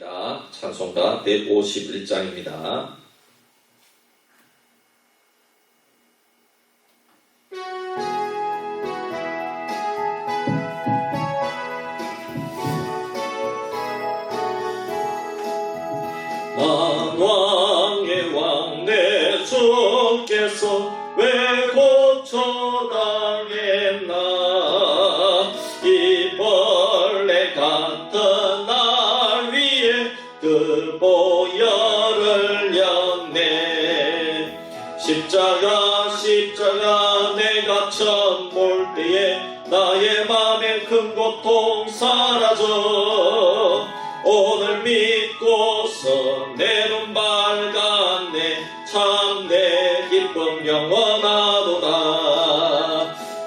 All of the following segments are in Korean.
시간입니다. 찬송가 151장입니다. 만왕의 왕 내 주께서 왜 고쳐당했나. 이 벌레 같은 날 위에 그 보혈을 렸네. 십자가 내가 처음 볼 때에 나의 맘에 큰 고통 사라져. 오늘 믿고서 내 눈 밝았네. 참 내 기쁨 영원하도다.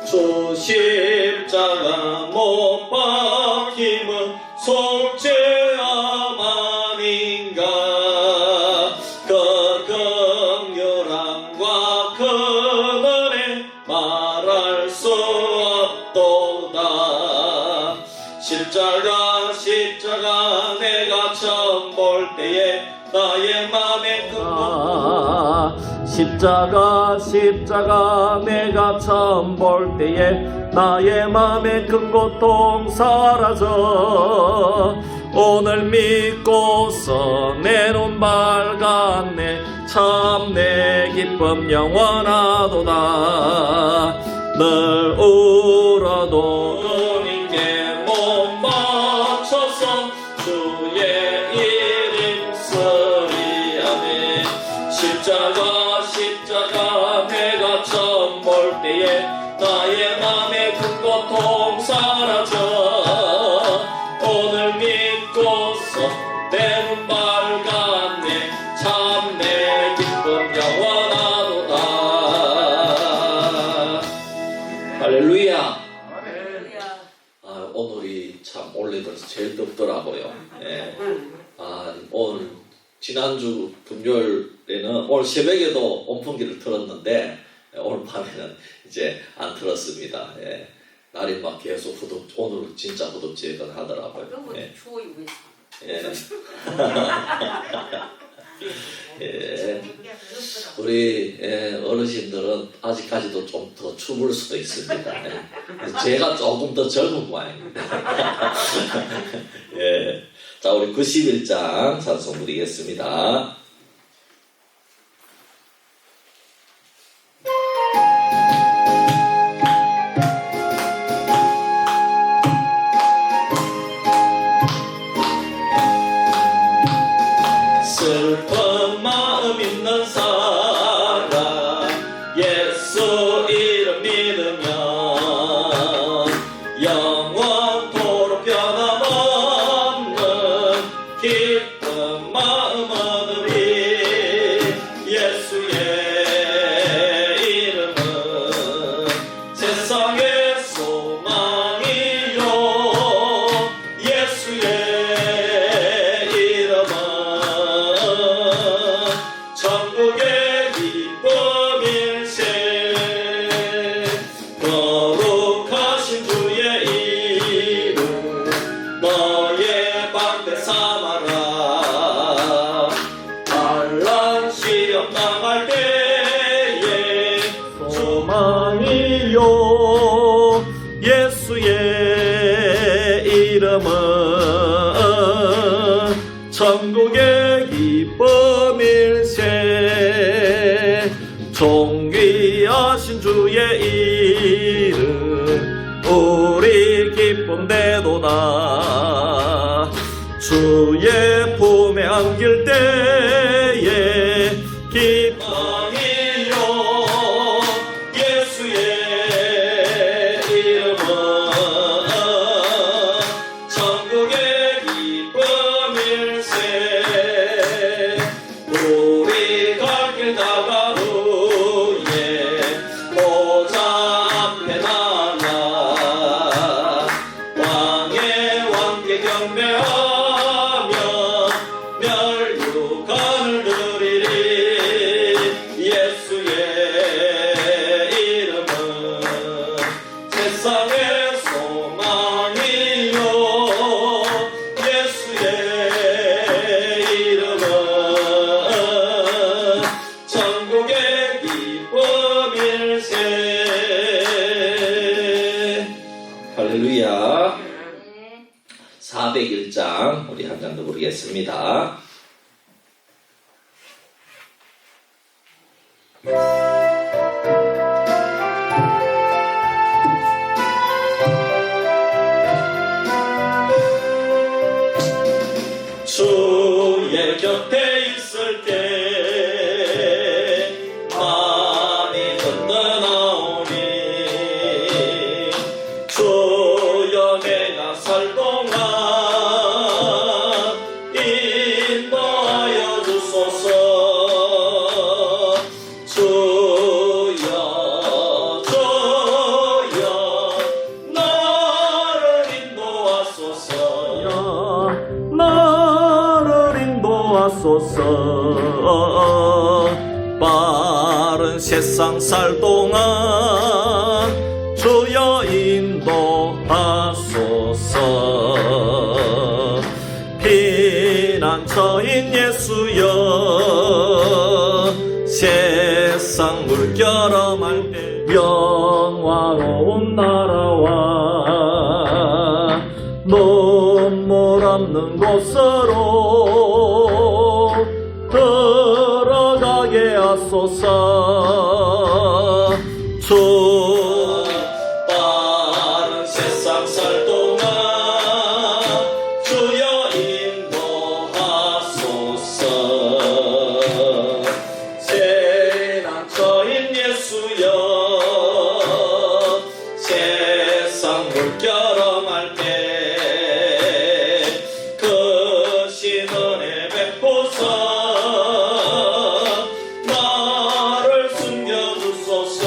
주 십자가 못 박힘은 속죄함 아닌가. 그 긍휼함과 그 은혜 말할 수 없도다. 십자가 내가 처음 볼 때에 나의 맘에 큰 십자가 내가 처음 볼 때에 나의 맘에 큰 고통 사라져. 오늘 믿고서 내 눈 밝았네. 참 내 기쁨 영원하도다. 늘 울어도 주님께 못 맞춰서 주의 이름 쓰리하네. 십자가 내가 처음 볼 때에 나의 맘에 큰 고통 사라져. 오늘 믿고서 내 눈 밝았네. 참 내 기쁨 영원하도다. 할렐루야. 오늘이 참 올해 들어서 제일 덥더라고요. 예. 오늘 지난주 금요일에는 오늘 새벽에도 온풍기를 틀었는데 오늘 밤에는 이제 안 틀었습니다. 예. 날이 막 계속 오늘 진짜 후덥지근하더라고요. 예. 예. 예. 우리 어르신들은 아직까지도 좀 더 추울 수도 있습니다. 예. 제가 조금 더 적은 모양입니다. 예. 자, 우리 91장 찬송 드리겠습니다. 슬픈 마음 있는 사람 예수 이름 믿으면 영원토록 변함없는 기쁜 마음 얻으리. 예수의 이름은 세상의 소망이요. 예수의 이름은 천국의 기쁨일세. 거룩하신 주의 이름 너의 방패 삼아라. 환난 시험 당할 때에 소망이요. 예수의 이름은 천국의 기쁨일세. 존귀하신 주의 이름 우리 기쁨 되도다. 주의 품에 안길 때에 기쁨이요. 예수의 이름은 천국의 기쁨일세. 우리 갈 길 다가올 후에 보좌 앞에 나가 왕의 왕께 경배하며 멸류관 할렐루야. 401장 우리 한 장 더 부르겠습니다. 주의 곁에 있을 때 많이 든든하오니 주여 내가 살 동안 인도하여 주소서. 주여 나를 인도하소서. 빠른 세상 살 동안 주여 인도하소서. 피난처인 예수여 세상 물결어만 영화로운 나라와 눈물 없는 곳으로 들어가게 하소서. 주 빠른 세상 살 동안 주여 인도하소서. 세난처인 예수여 세상 물결어말 때 그 신은혜 베푸소. 나를 숨겨주소서.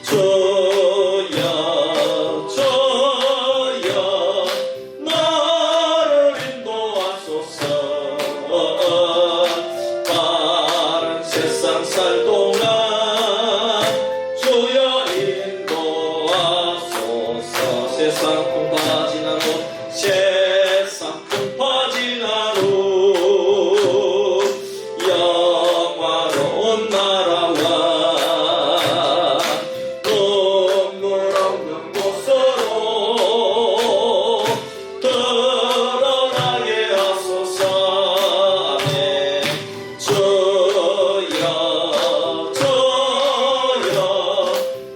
주여 나를 인도하소서. 빠른 세상 살 동안 주여 인도하소서. 세상 풍파진 않고 세상 풍파진 않고 영화로운 나라와 눈물 없는 곳으로 들어가게 하소서. 아멘. 주여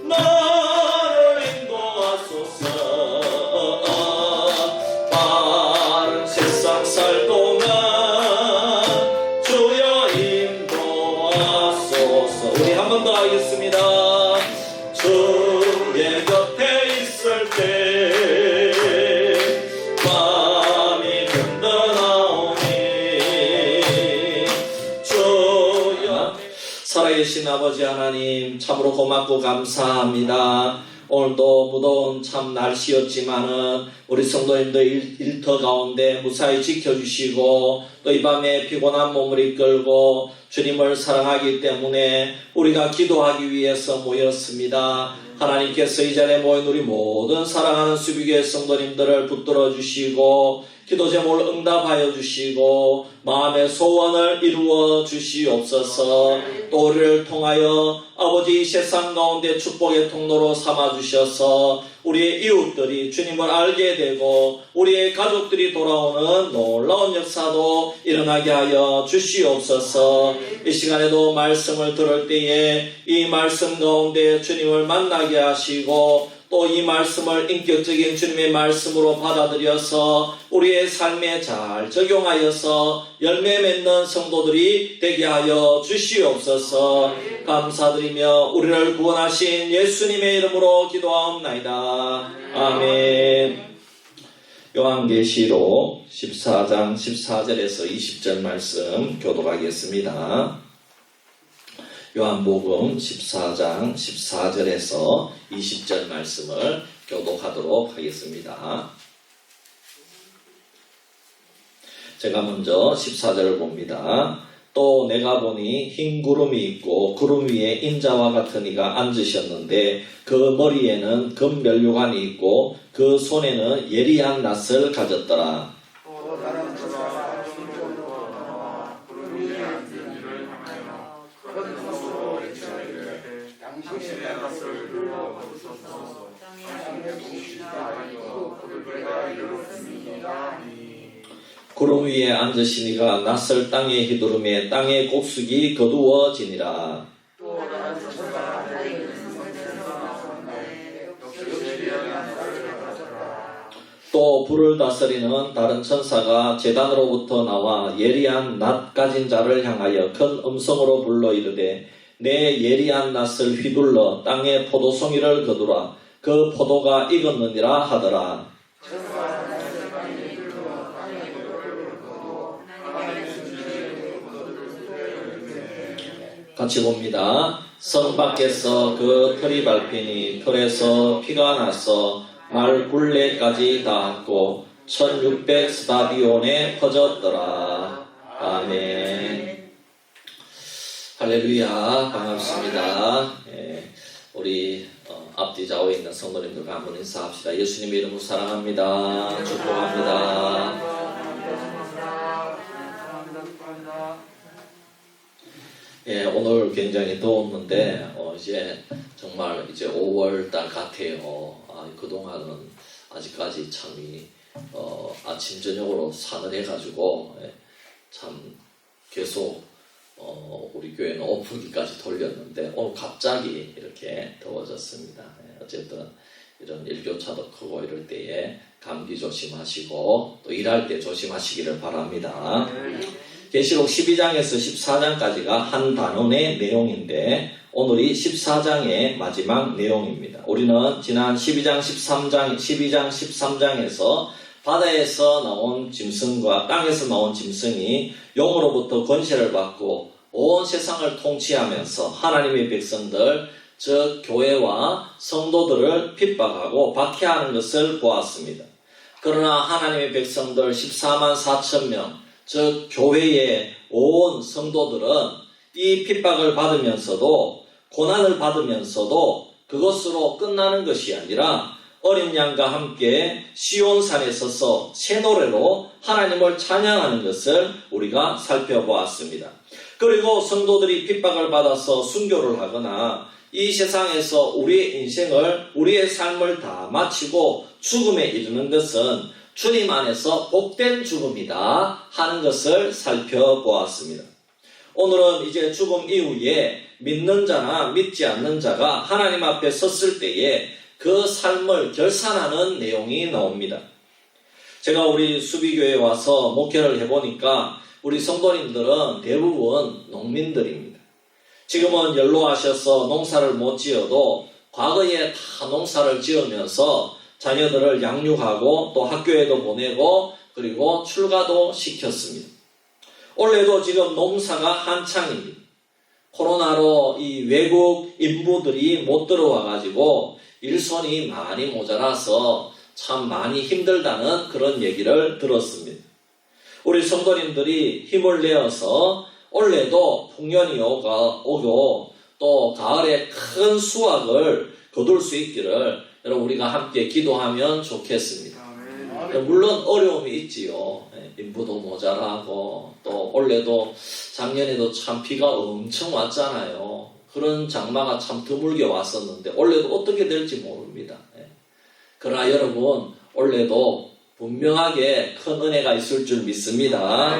나를 인도하소서. 빠른 세상 살 동안 주여 인도하소서. 우리 한 번 더 하겠습니다. 주의 곁에 있을 때 마음이 든든하오니 주여. 살아계신 아버지 하나님 참으로 고맙고 감사합니다. 오늘도 무더운 참 날씨였지만은 우리 성도님들 일터 가운데 무사히 지켜주시고 또 이 밤에 피곤한 몸을 이끌고 주님을 사랑하기 때문에 우리가 기도하기 위해서 모였습니다. 하나님께서 이 자리에 모인 우리 모든 사랑하는 수비교회 성도님들을 붙들어 주시고 기도 제목을 응답하여 주시고 마음의 소원을 이루어 주시옵소서. 또 우리를 통하여 아버지 이 세상 가운데 축복의 통로로 삼아 주셔서 우리의 이웃들이 주님을 알게 되고 우리의 가족들이 돌아오는 놀라운 역사도 일어나게 하여 주시옵소서. 이 시간에도 말씀을 들을 때에 이 말씀 가운데 주님을 만나게 하시고 또 이 말씀을 인격적인 주님의 말씀으로 받아들여서 우리의 삶에 잘 적용하여서 열매 맺는 성도들이 되게 하여 주시옵소서. 감사드리며 우리를 구원하신 예수님의 이름으로 기도하옵나이다. 아멘. 요한계시록 14장 14절에서 20절 말씀 교독하겠습니다. 요한복음 14장 14절에서 20절 말씀을 교독하도록 하겠습니다. 제가 먼저 14절을 봅니다. 또 내가 보니 흰 구름이 있고 구름 위에 인자와 같은 이가 앉으셨는데 그 머리에는 금면류관이 있고 그 손에는 예리한 낫을 가졌더라. 구름 위에 앉으시니가 낯설 땅의 휘두름에 땅의 곡숙이 거두어지니라. 또 불을 다스리는 다른 천사가 제단으로부터 나와 예리한 낫 가진 자를 향하여 큰 음성으로 불러 이르되 내 예리한 낫을 휘둘러 땅의 포도송이를 거두라. 그 포도가 익었느니라 하더라. 같이 봅니다. 성 밖에서 그 털이 밟히니 털에서 피가 나서 말 굴레까지 닿았고 1600 스타디온에 퍼졌더라. 아멘. 할렐루야. 반갑습니다. 우리 앞뒤 좌우에 있는 성도님들과 한번 인사합시다. 예수님 이름으로 사랑합니다. 축복합니다. 오늘 굉장히 더웠는데 이제 정말 이제 5월달 같아요. 그동안은 아직까지 참이 아침 저녁으로 사늘해가지고 참 계속 우리 교회는 오프기까지 돌렸는데 오늘 갑자기 이렇게 더워졌습니다. 어쨌든 이런 일교차도 크고 이럴 때에 감기 조심하시고 또 일할 때 조심하시기를 바랍니다. 계시록 12장에서 14장까지가 한 단원의 내용인데 오늘이 14장의 마지막 내용입니다. 우리는 지난 12장 13장에서 바다에서 나온 짐승과 땅에서 나온 짐승이 용으로부터 권세를 받고 온 세상을 통치하면서 하나님의 백성들, 즉 교회와 성도들을 핍박하고 박해하는 것을 보았습니다. 그러나 하나님의 백성들 14만 4천 명, 즉 교회의 온 성도들은 이 핍박을 받으면서도 고난을 받으면서도 그것으로 끝나는 것이 아니라 어린 양과 함께 시온산에 서서 새 노래로 하나님을 찬양하는 것을 우리가 살펴보았습니다. 그리고 성도들이 핍박을 받아서 순교를 하거나 이 세상에서 우리의 인생을, 우리의 삶을 다 마치고 죽음에 이르는 것은 주님 안에서 복된 죽음이다 하는 것을 살펴보았습니다. 오늘은 이제 죽음 이후에 믿는 자나 믿지 않는 자가 하나님 앞에 섰을 때에 그 삶을 결산하는 내용이 나옵니다. 제가 우리 수비교회에 와서 목회를 해보니까 우리 성도님들은 대부분 농민들입니다. 지금은 연로하셔서 농사를 못 지어도 과거에 다 농사를 지으면서 자녀들을 양육하고 또 학교에도 보내고 그리고 출가도 시켰습니다. 올해도 지금 농사가 한창입니다. 코로나로 이 외국 인부들이 못 들어와가지고 일손이 많이 모자라서 참 많이 힘들다는 그런 얘기를 들었습니다. 우리 성도님들이 힘을 내어서 올해도 풍년이 오고 또 가을에 큰 수확을 거둘 수 있기를 여러분 우리가 함께 기도하면 좋겠습니다. 물론 어려움이 있지요. 인부도 모자라고 또 올해도 작년에도 참 비가 엄청 왔잖아요. 그런 장마가 참 드물게 왔었는데 올해도 어떻게 될지 모릅니다. 그러나 여러분 올해도 분명하게 큰 은혜가 있을 줄 믿습니다.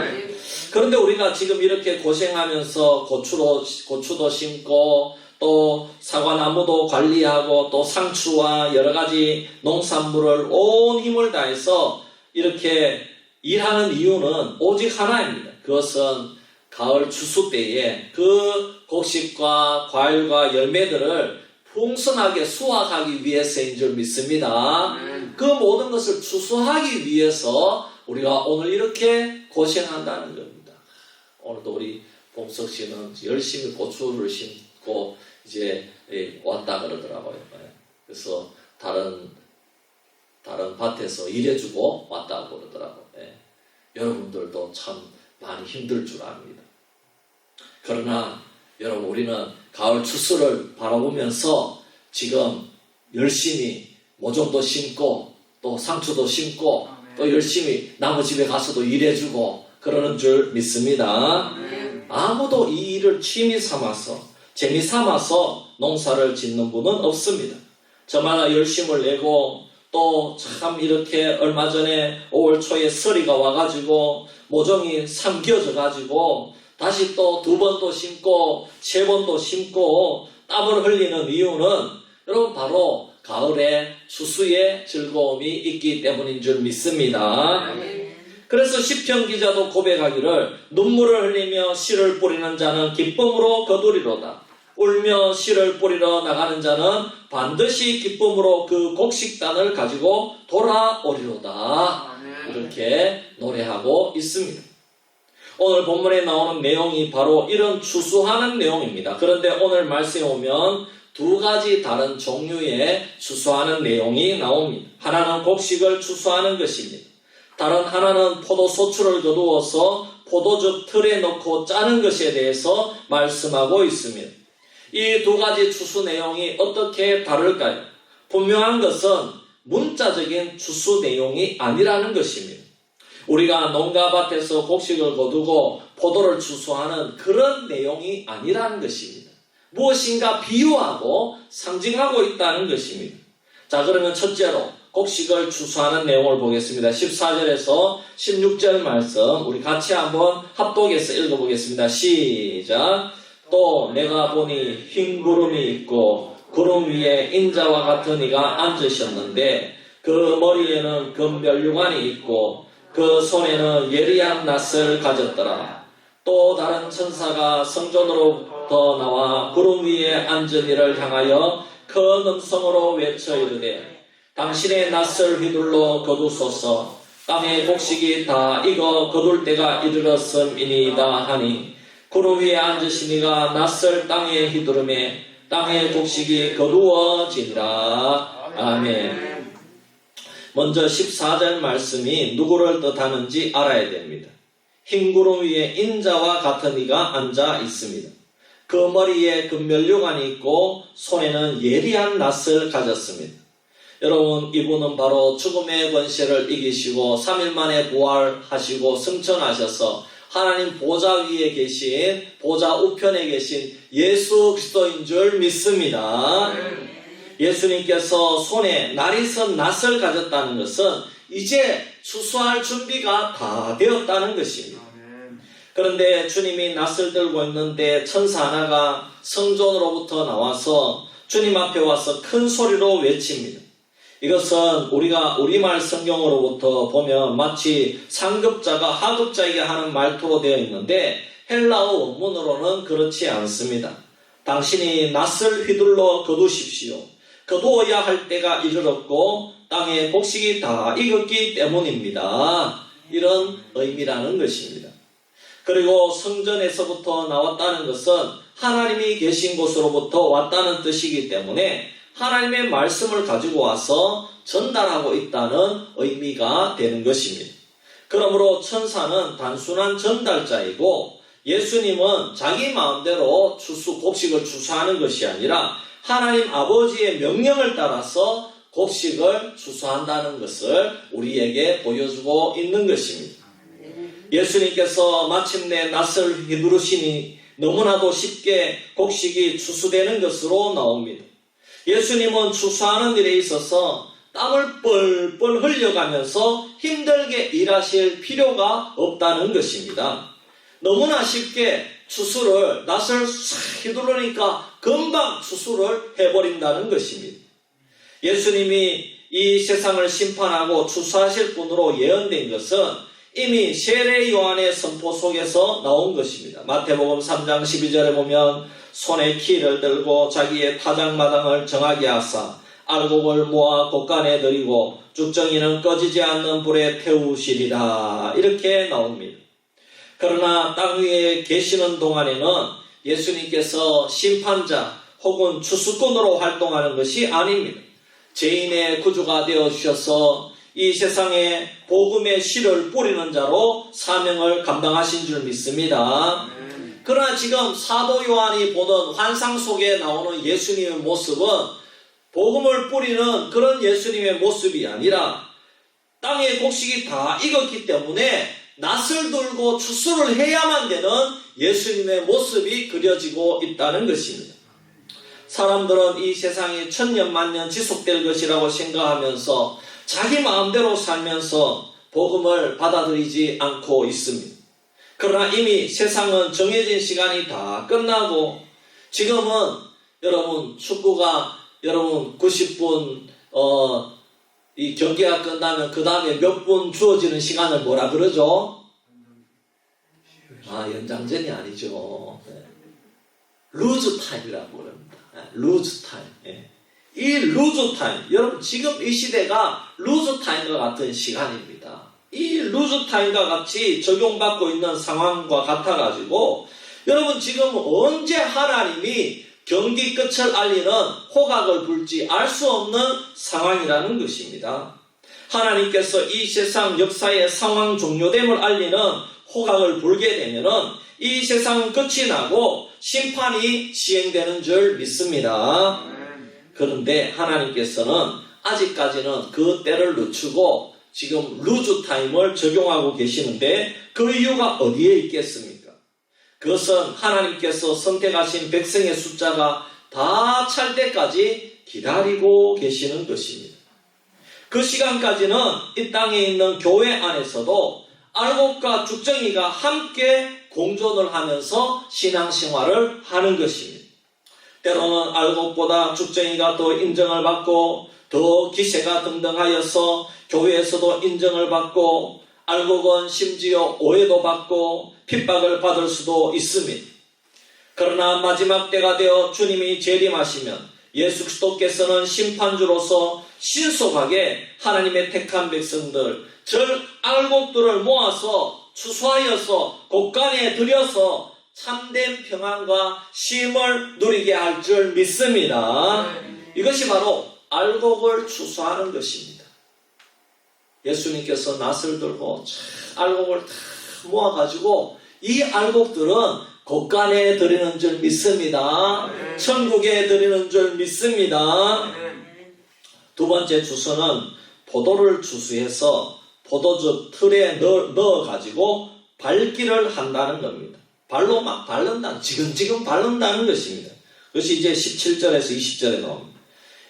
그런데 우리가 지금 이렇게 고생하면서 고추도 심고 또 사과나무도 관리하고 또 상추와 여러 가지 농산물을 온 힘을 다해서 이렇게 일하는 이유는 오직 하나입니다. 그것은 가을 추수 때에 그 곡식과 과일과 열매들을 풍성하게 수확하기 위해서인 줄 믿습니다. 그 모든 것을 추수하기 위해서 우리가 오늘 이렇게 고생한다는 겁니다. 오늘도 우리 봉석 씨는 열심히 고추를 심고 이제 왔다 그러더라고요. 그래서 다른 밭에서 일해주고 왔다고 그러더라고요. 여러분들도 참 많이 힘들 줄 압니다. 그러나 여러분 우리는 가을 추수를 바라보면서 지금 열심히 모종도 심고 또 상추도 심고 또 열심히 남의 집에 가서도 일해주고 그러는 줄 믿습니다. 아무도 이 일을 취미 삼아서 재미 삼아서 농사를 짓는 분은 없습니다. 저마다 열심을 내고 또 참 이렇게 얼마 전에 5월 초에 서리가 와가지고 모종이 삼켜져 가지고 다시 또 2번도 심고 3번도 심고 땀을 흘리는 이유는 여러분 바로 가을에 추수의 즐거움이 있기 때문인 줄 믿습니다. 그래서 시편 기자도 고백하기를 눈물을 흘리며 씨를 뿌리는 자는 기쁨으로 거두리로다. 울며 씨를 뿌리러 나가는 자는 반드시 기쁨으로 그 곡식단을 가지고 돌아오리로다. 이렇게 노래하고 있습니다. 오늘 본문에 나오는 내용이 바로 이런 추수하는 내용입니다. 그런데 오늘 말씀에 오면 2가지 다른 종류의 추수하는 내용이 나옵니다. 하나는 곡식을 추수하는 것입니다. 다른 하나는 포도소추를 거두어서 포도즙 틀에 넣고 짜는 것에 대해서 말씀하고 있습니다. 이 2가지 추수 내용이 어떻게 다를까요? 분명한 것은 문자적인 추수 내용이 아니라는 것입니다. 우리가 농가밭에서 곡식을 거두고 포도를 추수하는 그런 내용이 아니라는 것입니다. 무엇인가 비유하고 상징하고 있다는 것입니다. 자, 그러면 첫째로 곡식을 추수하는 내용을 보겠습니다. 14절에서 16절 말씀 우리 같이 한번 합독해서 읽어보겠습니다. 시작. 또 내가 보니 흰 구름이 있고 구름 위에 인자와 같은 이가 앉으셨는데 그 머리에는 금면류관이 있고 그 손에는 예리한 낫을 가졌더라. 또 다른 천사가 성전으로부터 나와 구름 위에 앉은 이를 향하여 큰 음성으로 외쳐 이르되 당신의 낫을 휘둘러 거두소서. 땅의 곡식이 다 익어 거둘 때가 이르렀음이니이다 하니 구름 위에 앉으신 이가 낫을 땅에 휘두르매 땅의 곡식이 거두어지니라. 아멘. 먼저 14절 말씀이 누구를 뜻하는지 알아야 됩니다. 흰 구름 위에 인자와 같은 이가 앉아 있습니다. 그 머리에 금면류관이 있고 손에는 예리한 낫을 가졌습니다. 여러분, 이분은 바로 죽음의 권세를 이기시고 3일 만에 부활하시고 승천하셔서 하나님 보좌 위에 계신, 보좌 우편에 계신 예수 그리스도인 줄 믿습니다. 예수님께서 손에 날이 선 낫을 가졌다는 것은 이제 추수할 준비가 다 되었다는 것입니다. 그런데 주님이 낫을 들고 있는데 천사 하나가 성전으로부터 나와서 주님 앞에 와서 큰 소리로 외칩니다. 이것은 우리가 우리말 성경으로부터 보면 마치 상급자가 하급자에게 하는 말투로 되어 있는데 헬라어 원문으로는 그렇지 않습니다. 당신이 낫을 휘둘러 거두십시오. 거두어야 할 때가 이르렀고 땅에 곡식이 다 익었기 때문입니다. 이런 의미라는 것입니다. 그리고 성전에서부터 나왔다는 것은 하나님이 계신 곳으로부터 왔다는 뜻이기 때문에 하나님의 말씀을 가지고 와서 전달하고 있다는 의미가 되는 것입니다. 그러므로 천사는 단순한 전달자이고 예수님은 자기 마음대로 곡식을 추수하는 것이 아니라 하나님 아버지의 명령을 따라서 곡식을 추수한다는 것을 우리에게 보여주고 있는 것입니다. 예수님께서 마침내 낫을 휘두르시니 너무나도 쉽게 곡식이 추수되는 것으로 나옵니다. 예수님은 추수하는 일에 있어서 땀을 뻘뻘 흘려가면서 힘들게 일하실 필요가 없다는 것입니다. 너무나 쉽게 낫을 싹 휘두르니까 금방 추수를 해버린다는 것입니다. 예수님이 이 세상을 심판하고 추수하실 분으로 예언된 것은 이미 세례 요한의 선포 속에서 나온 것입니다. 마태복음 3장 12절에 보면 손에 키를 들고 자기의 타작마당을 정하게 하사 알곡을 모아 곳간에 들이고 쭉정이는 꺼지지 않는 불에 태우시리라. 이렇게 나옵니다. 그러나 땅 위에 계시는 동안에는 예수님께서 심판자 혹은 추수꾼으로 활동하는 것이 아닙니다. 죄인의 구주가 되어주셔서 이 세상에 복음의 씨를 뿌리는 자로 사명을 감당하신 줄 믿습니다. 그러나 지금 사도 요한이 보는 환상 속에 나오는 예수님의 모습은 복음을 뿌리는 그런 예수님의 모습이 아니라 땅의 곡식이 다 익었기 때문에 낫을 들고 추수를 해야만 되는 예수님의 모습이 그려지고 있다는 것입니다. 사람들은 이 세상이 천년만년 지속될 것이라고 생각하면서 자기 마음대로 살면서 복음을 받아들이지 않고 있습니다. 그러나 이미 세상은 정해진 시간이 다 끝나고 지금은 여러분 축구가 여러분 90분 이 경기가 끝나면 그 다음에 몇 분 주어지는 시간을 뭐라 그러죠? 연장전이 아니죠. 루즈 타임이라고 그럽니다. 루즈 타임. 이 루즈 타임, 여러분 지금 이 시대가 루즈 타임과 같은 시간입니다. 이 루즈 타임과 같이 적용받고 있는 상황과 같아가지고 여러분 지금 언제 하나님이 경기 끝을 알리는 호각을 불지 알 수 없는 상황이라는 것입니다. 하나님께서 이 세상 역사의 상황 종료됨을 알리는 호각을 불게 되면은 이 세상은 끝이 나고 심판이 시행되는 줄 믿습니다. 그런데 하나님께서는 아직까지는 그 때를 늦추고 지금 루즈 타임을 적용하고 계시는데 그 이유가 어디에 있겠습니까? 그것은 하나님께서 선택하신 백성의 숫자가 다 찰 때까지 기다리고 계시는 것입니다. 그 시간까지는 이 땅에 있는 교회 안에서도 알곡과 죽정이가 함께 공존을 하면서 신앙생활을 하는 것입니다. 때로는 알곡보다 죽정이가 더 인정을 받고 더 기세가 등등하여서 교회에서도 인정을 받고 알곡은 심지어 오해도 받고 핍박을 받을 수도 있습니다. 그러나 마지막 때가 되어 주님이 재림하시면 예수 그리스도께서는 심판주로서 신속하게 하나님의 택한 백성들, 즉 알곡들을 모아서 추수하여서 곳간에 들여서 참된 평안과 쉼을 누리게 할 줄 믿습니다. 이것이 바로 알곡을 추수하는 것입니다. 예수님께서 낫을 들고 알곡을 다 모아가지고 이 알곡들은 곳간에 드리는 줄 믿습니다. 천국에 드리는 줄 믿습니다. 두 번째 추수는 포도를 추수해서 포도즙 틀에 넣어가지고 밟기를 한다는 겁니다. 발로 막 밟는다는, 지근지근 밟는다는 것입니다. 그것이 이제 17절에서 20절에 나옵니다.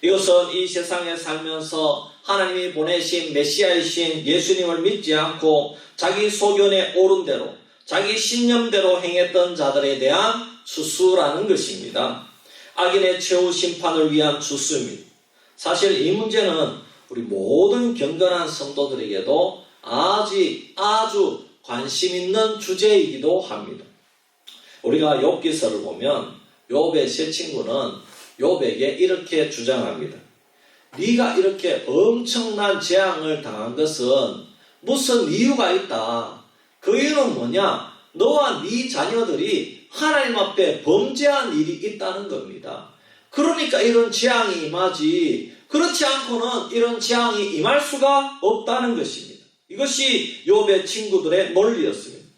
이것은 이 세상에 살면서 하나님이 보내신 메시아이신 예수님을 믿지 않고 자기 소견에 옳은 대로 자기 신념대로 행했던 자들에 대한 추수라는 것입니다. 악인의 최후 심판을 위한 추수입니다. 사실 이 문제는 우리 모든 경건한 성도들에게도 아주 관심 있는 주제이기도 합니다. 우리가 욥기서를 보면 욥의 세 친구는 욥에게 이렇게 주장합니다. 네가 이렇게 엄청난 재앙을 당한 것은 무슨 이유가 있다. 그 이유는 뭐냐? 너와 네 자녀들이 하나님 앞에 범죄한 일이 있다는 겁니다. 그러니까 이런 재앙이 임하지, 그렇지 않고는 이런 재앙이 임할 수가 없다는 것입니다. 이것이 욥의 친구들의 논리였습니다.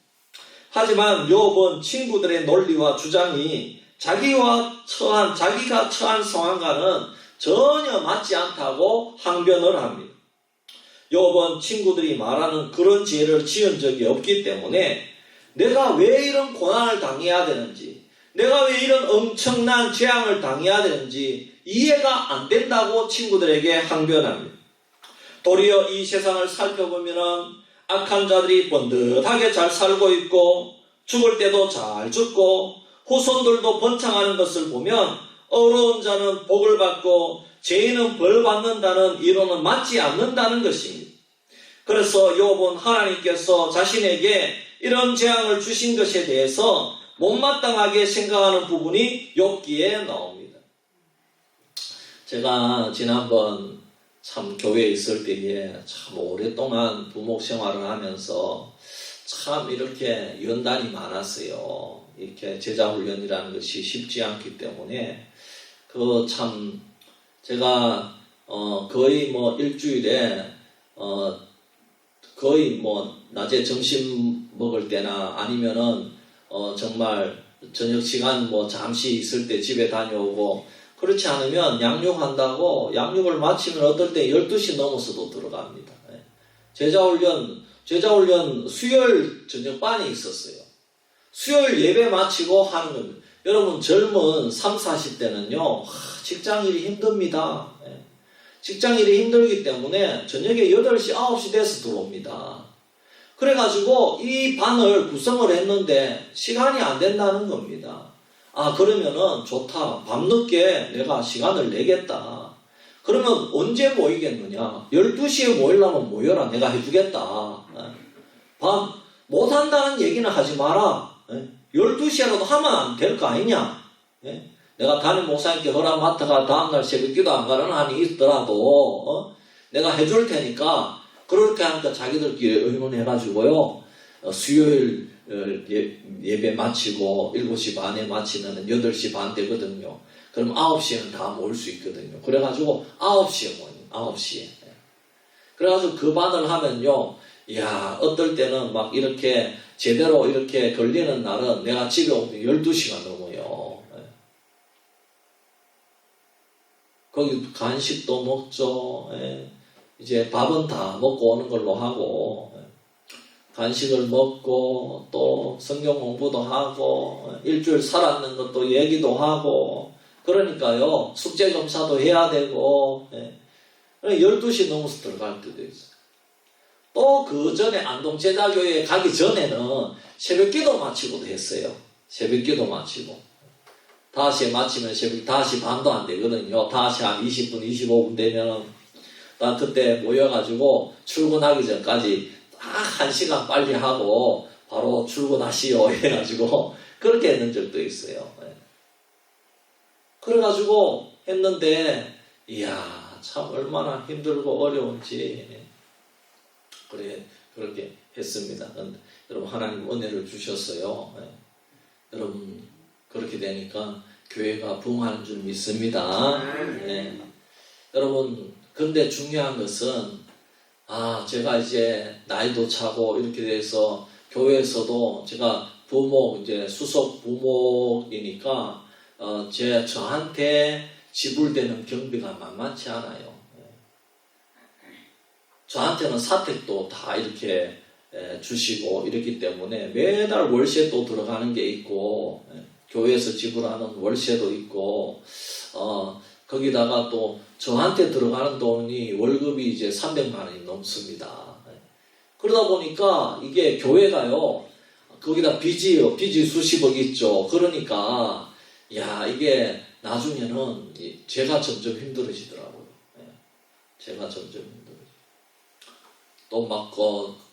하지만 욥은 친구들의 논리와 주장이 자기가 처한 상황과는 전혀 맞지 않다고 항변을 합니다. 욥은 친구들이 말하는 그런 죄를 지은 적이 없기 때문에 내가 왜 이런 고난을 당해야 되는지, 내가 왜 이런 엄청난 재앙을 당해야 되는지 이해가 안 된다고 친구들에게 항변합니다. 도리어 이 세상을 살펴보면 악한 자들이 번듯하게 잘 살고 있고 죽을 때도 잘 죽고 후손들도 번창하는 것을 보면 어려운 자는 복을 받고 죄인은 벌 받는다는 이론은 맞지 않는다는 것입니다. 그래서 욥은 하나님께서 자신에게 이런 재앙을 주신 것에 대해서 못마땅하게 생각하는 부분이 욥기에 나옵니다. 제가 지난번 참 교회에 있을 때에 참 오랫동안 부목 생활을 하면서 참 이렇게 연단이 많았어요. 이렇게 제자훈련이라는 것이 쉽지 않기 때문에 제가 거의 일주일에 거의 낮에 점심 먹을 때나 아니면은 정말 저녁 시간 잠시 있을 때 집에 다녀오고, 그렇지 않으면 양육한다고 양육을 마치면 어떨 때 12시 넘어서도 들어갑니다. 제자훈련 수요일 저녁반이 있었어요. 수요일 예배 마치고 하는 겁니다. 여러분 젊은 3, 40대는요 직장일이 힘듭니다. 직장일이 힘들기 때문에 저녁에 8시, 9시 돼서 들어옵니다. 그래가지고 이 반을 구성을 했는데 시간이 안 된다는 겁니다. 아 그러면은 좋다. 밤늦게 내가 시간을 내겠다. 그러면 언제 모이겠느냐? 12시에 모이려면 모여라. 내가 해주겠다. 밤 못한다는 얘기는 하지 마라. 12시라도 하면 안 될 거 아니냐? 내가 담임 목사님께 허락 맡아가 다음날 새벽기도 안 가는 한이 있더라도 내가 해줄 테니까 그렇게 하니까 자기들끼리 의논해가지고요 수요일 예배 마치고 7시 반에 마치면 8시 반 되거든요. 그럼 9시에는 다 모일 수 있거든요. 그래가지고 9시에 모이는 9시에. 그래가지고 그 반을 하면요 이야 어떨 때는 막 이렇게 제대로 이렇게 걸리는 날은 내가 집에 오면 12시가 넘어요. 거기 간식도 먹죠. 이제 밥은 다 먹고 오는 걸로 하고 간식을 먹고 또 성경 공부도 하고 일주일 살았는 것도 얘기도 하고 그러니까요 숙제 검사도 해야 되고 12시 넘어서 들어갈 때도 있어요. 또 그 전에 안동제자교회에 가기 전에는 새벽기도 마치고도 했어요. 새벽기도 마치고 5시에 마치면 새벽 5시 반도 안 되거든요. 5시 한 20분 25분 되면 나 그때 모여가지고 출근하기 전까지 딱 1시간 빨리 하고 바로 출근하시오 해가지고 그렇게 했는 적도 있어요. 그래가지고 했는데 이야 참 얼마나 힘들고 어려운지 그래 그렇게 했습니다. 여러분 하나님 은혜를 주셨어요. 여러분 그렇게 되니까 교회가 부흥하는 줄 믿습니다. 여러분 근데 중요한 것은 제가 이제 나이도 차고 이렇게 돼서 교회에서도 제가 부모 이제 수석 부모이니까 저한테 지불되는 경비가 만만치 않아요. 저한테는 사택도 다 이렇게 주시고 이렇기 때문에 매달 월세 또 들어가는 게 있고 교회에서 지불하는 월세도 있고 거기다가 또 저한테 들어가는 돈이 월급이 이제 300만 원이 넘습니다. 그러다 보니까 이게 교회가요 거기다 빚이 수십억 있죠. 그러니까 야 이게 나중에는 제가 점점 힘들어지더라고요. 제가 점점 힘들어지고 또 막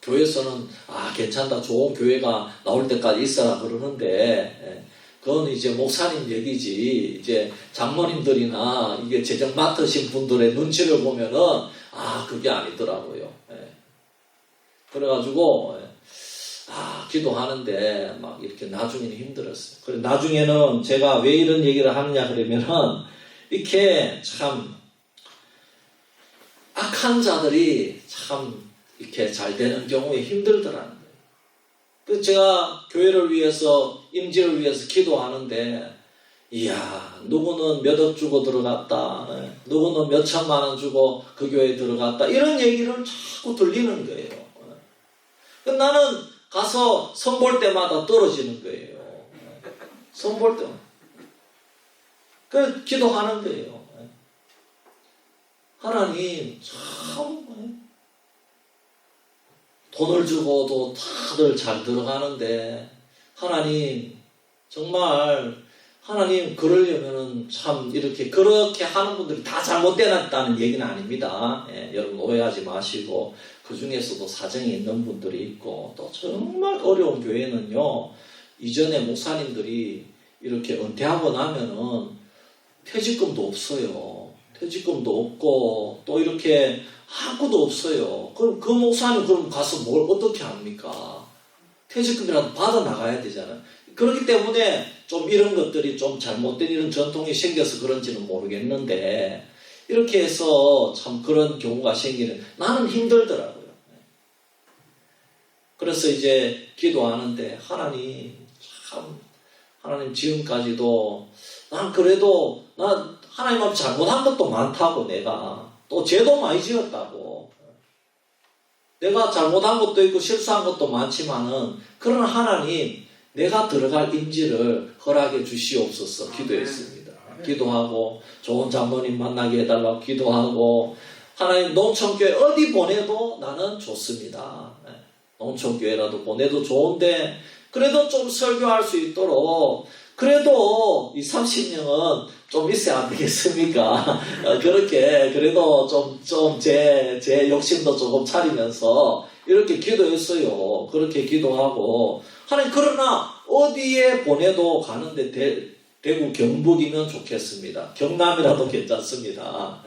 교회에서는 괜찮다 좋은 교회가 나올 때까지 있어라 그러는데 그건 이제 목사님 얘기지 이제 장모님들이나 이게 재정 맡으신 분들의 눈치를 보면은 그게 아니더라고요. 그래가지고 기도하는데 막 이렇게 나중에는 힘들었어요. 그래 나중에는 제가 왜 이런 얘기를 하느냐 그러면은 이렇게 참 악한 자들이 참 이렇게 잘 되는 경우에 힘들더라는 거예요. 그래서 제가 교회를 위해서 임지를 위해서 기도하는데 이야 누구는 몇 억 주고 들어갔다 누구는 몇 천만 원 주고 그 교회에 들어갔다 이런 얘기를 자꾸 들리는 거예요. 나는 가서 선볼 때마다 떨어지는 거예요. 선볼 때마다 그래서 기도하는 거예요. 하나님 참 돈을 주고도 다들 잘 들어가는데 하나님 정말 하나님 그러려면은 참 이렇게 그렇게 하는 분들이 다 잘못되었다는 얘기는 아닙니다. 여러분 오해하지 마시고 그 중에서도 사정이 있는 분들이 있고 또 정말 어려운 교회는요 이전에 목사님들이 이렇게 은퇴하고 나면은 퇴직금도 없어요. 퇴직금도 없고 또 이렇게 아무것도 없어요. 그럼 그 목사님 그럼 가서 뭘 어떻게 합니까? 퇴직금이라도 받아 나가야 되잖아요. 그렇기 때문에 좀 이런 것들이 좀 잘못된 이런 전통이 생겨서 그런지는 모르겠는데 이렇게 해서 참 그런 경우가 생기는 나는 힘들더라고요. 그래서 이제 기도하는데 하나님 참 하나님 지금까지도 난 그래도 난 하나님 앞에 잘못한 것도 많다고 내가 또 죄도 많이 지었다고 내가 잘못한 것도 있고 실수한 것도 많지만은 그러나 하나님 내가 들어갈 임지를 허락해 주시옵소서 기도했습니다. 기도하고 좋은 장로님 만나게 해달라고 기도하고 하나님 농촌교회 어디 보내도 나는 좋습니다. 농촌교회라도 보내도 좋은데 그래도 좀 설교할 수 있도록 그래도 이 30명은 좀 있어야 안 되겠습니까? 그렇게 그래도 좀 제 욕심도 조금 차리면서 이렇게 기도했어요. 그렇게 기도하고 하나님 그러나 어디에 보내도 가는데 대구 경북이면 좋겠습니다. 경남이라도 괜찮습니다.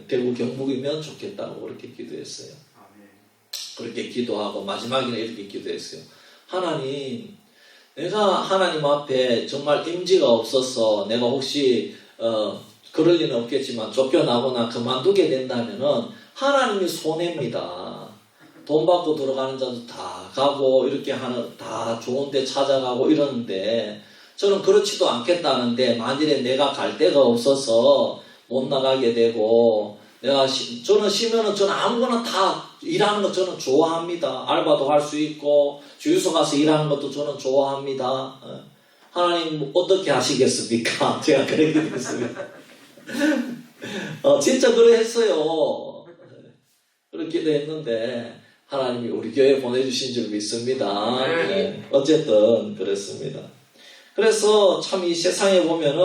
대구 경북이면 좋겠다고 그렇게 기도했어요. 그렇게 기도하고 마지막에는 이렇게 기도했어요. 하나님, 내가 하나님 앞에 정말 임지가 없어서 내가 혹시 그럴 리는 없겠지만 쫓겨나거나 그만두게 된다면은 하나님이 손해입니다. 돈 받고 들어가는 자도 다 가고 이렇게 다 좋은 데 찾아가고 이러는데 저는 그렇지도 않겠다는데 만일에 내가 갈 데가 없어서 못 나가게 되고 저는 쉬면은 저는 아무거나 다 일하는 거 저는 좋아합니다. 알바도 할 수 있고 주유소 가서 일하는 것도 저는 좋아합니다. 하나님 어떻게 하시겠습니까? 제가 그렇게 됐습니다. 진짜 그래 했어요. 그렇기도 했는데 하나님이 우리 교회에 보내주신 줄 믿습니다. 어쨌든 그랬습니다. 그래서 참 이 세상에 보면은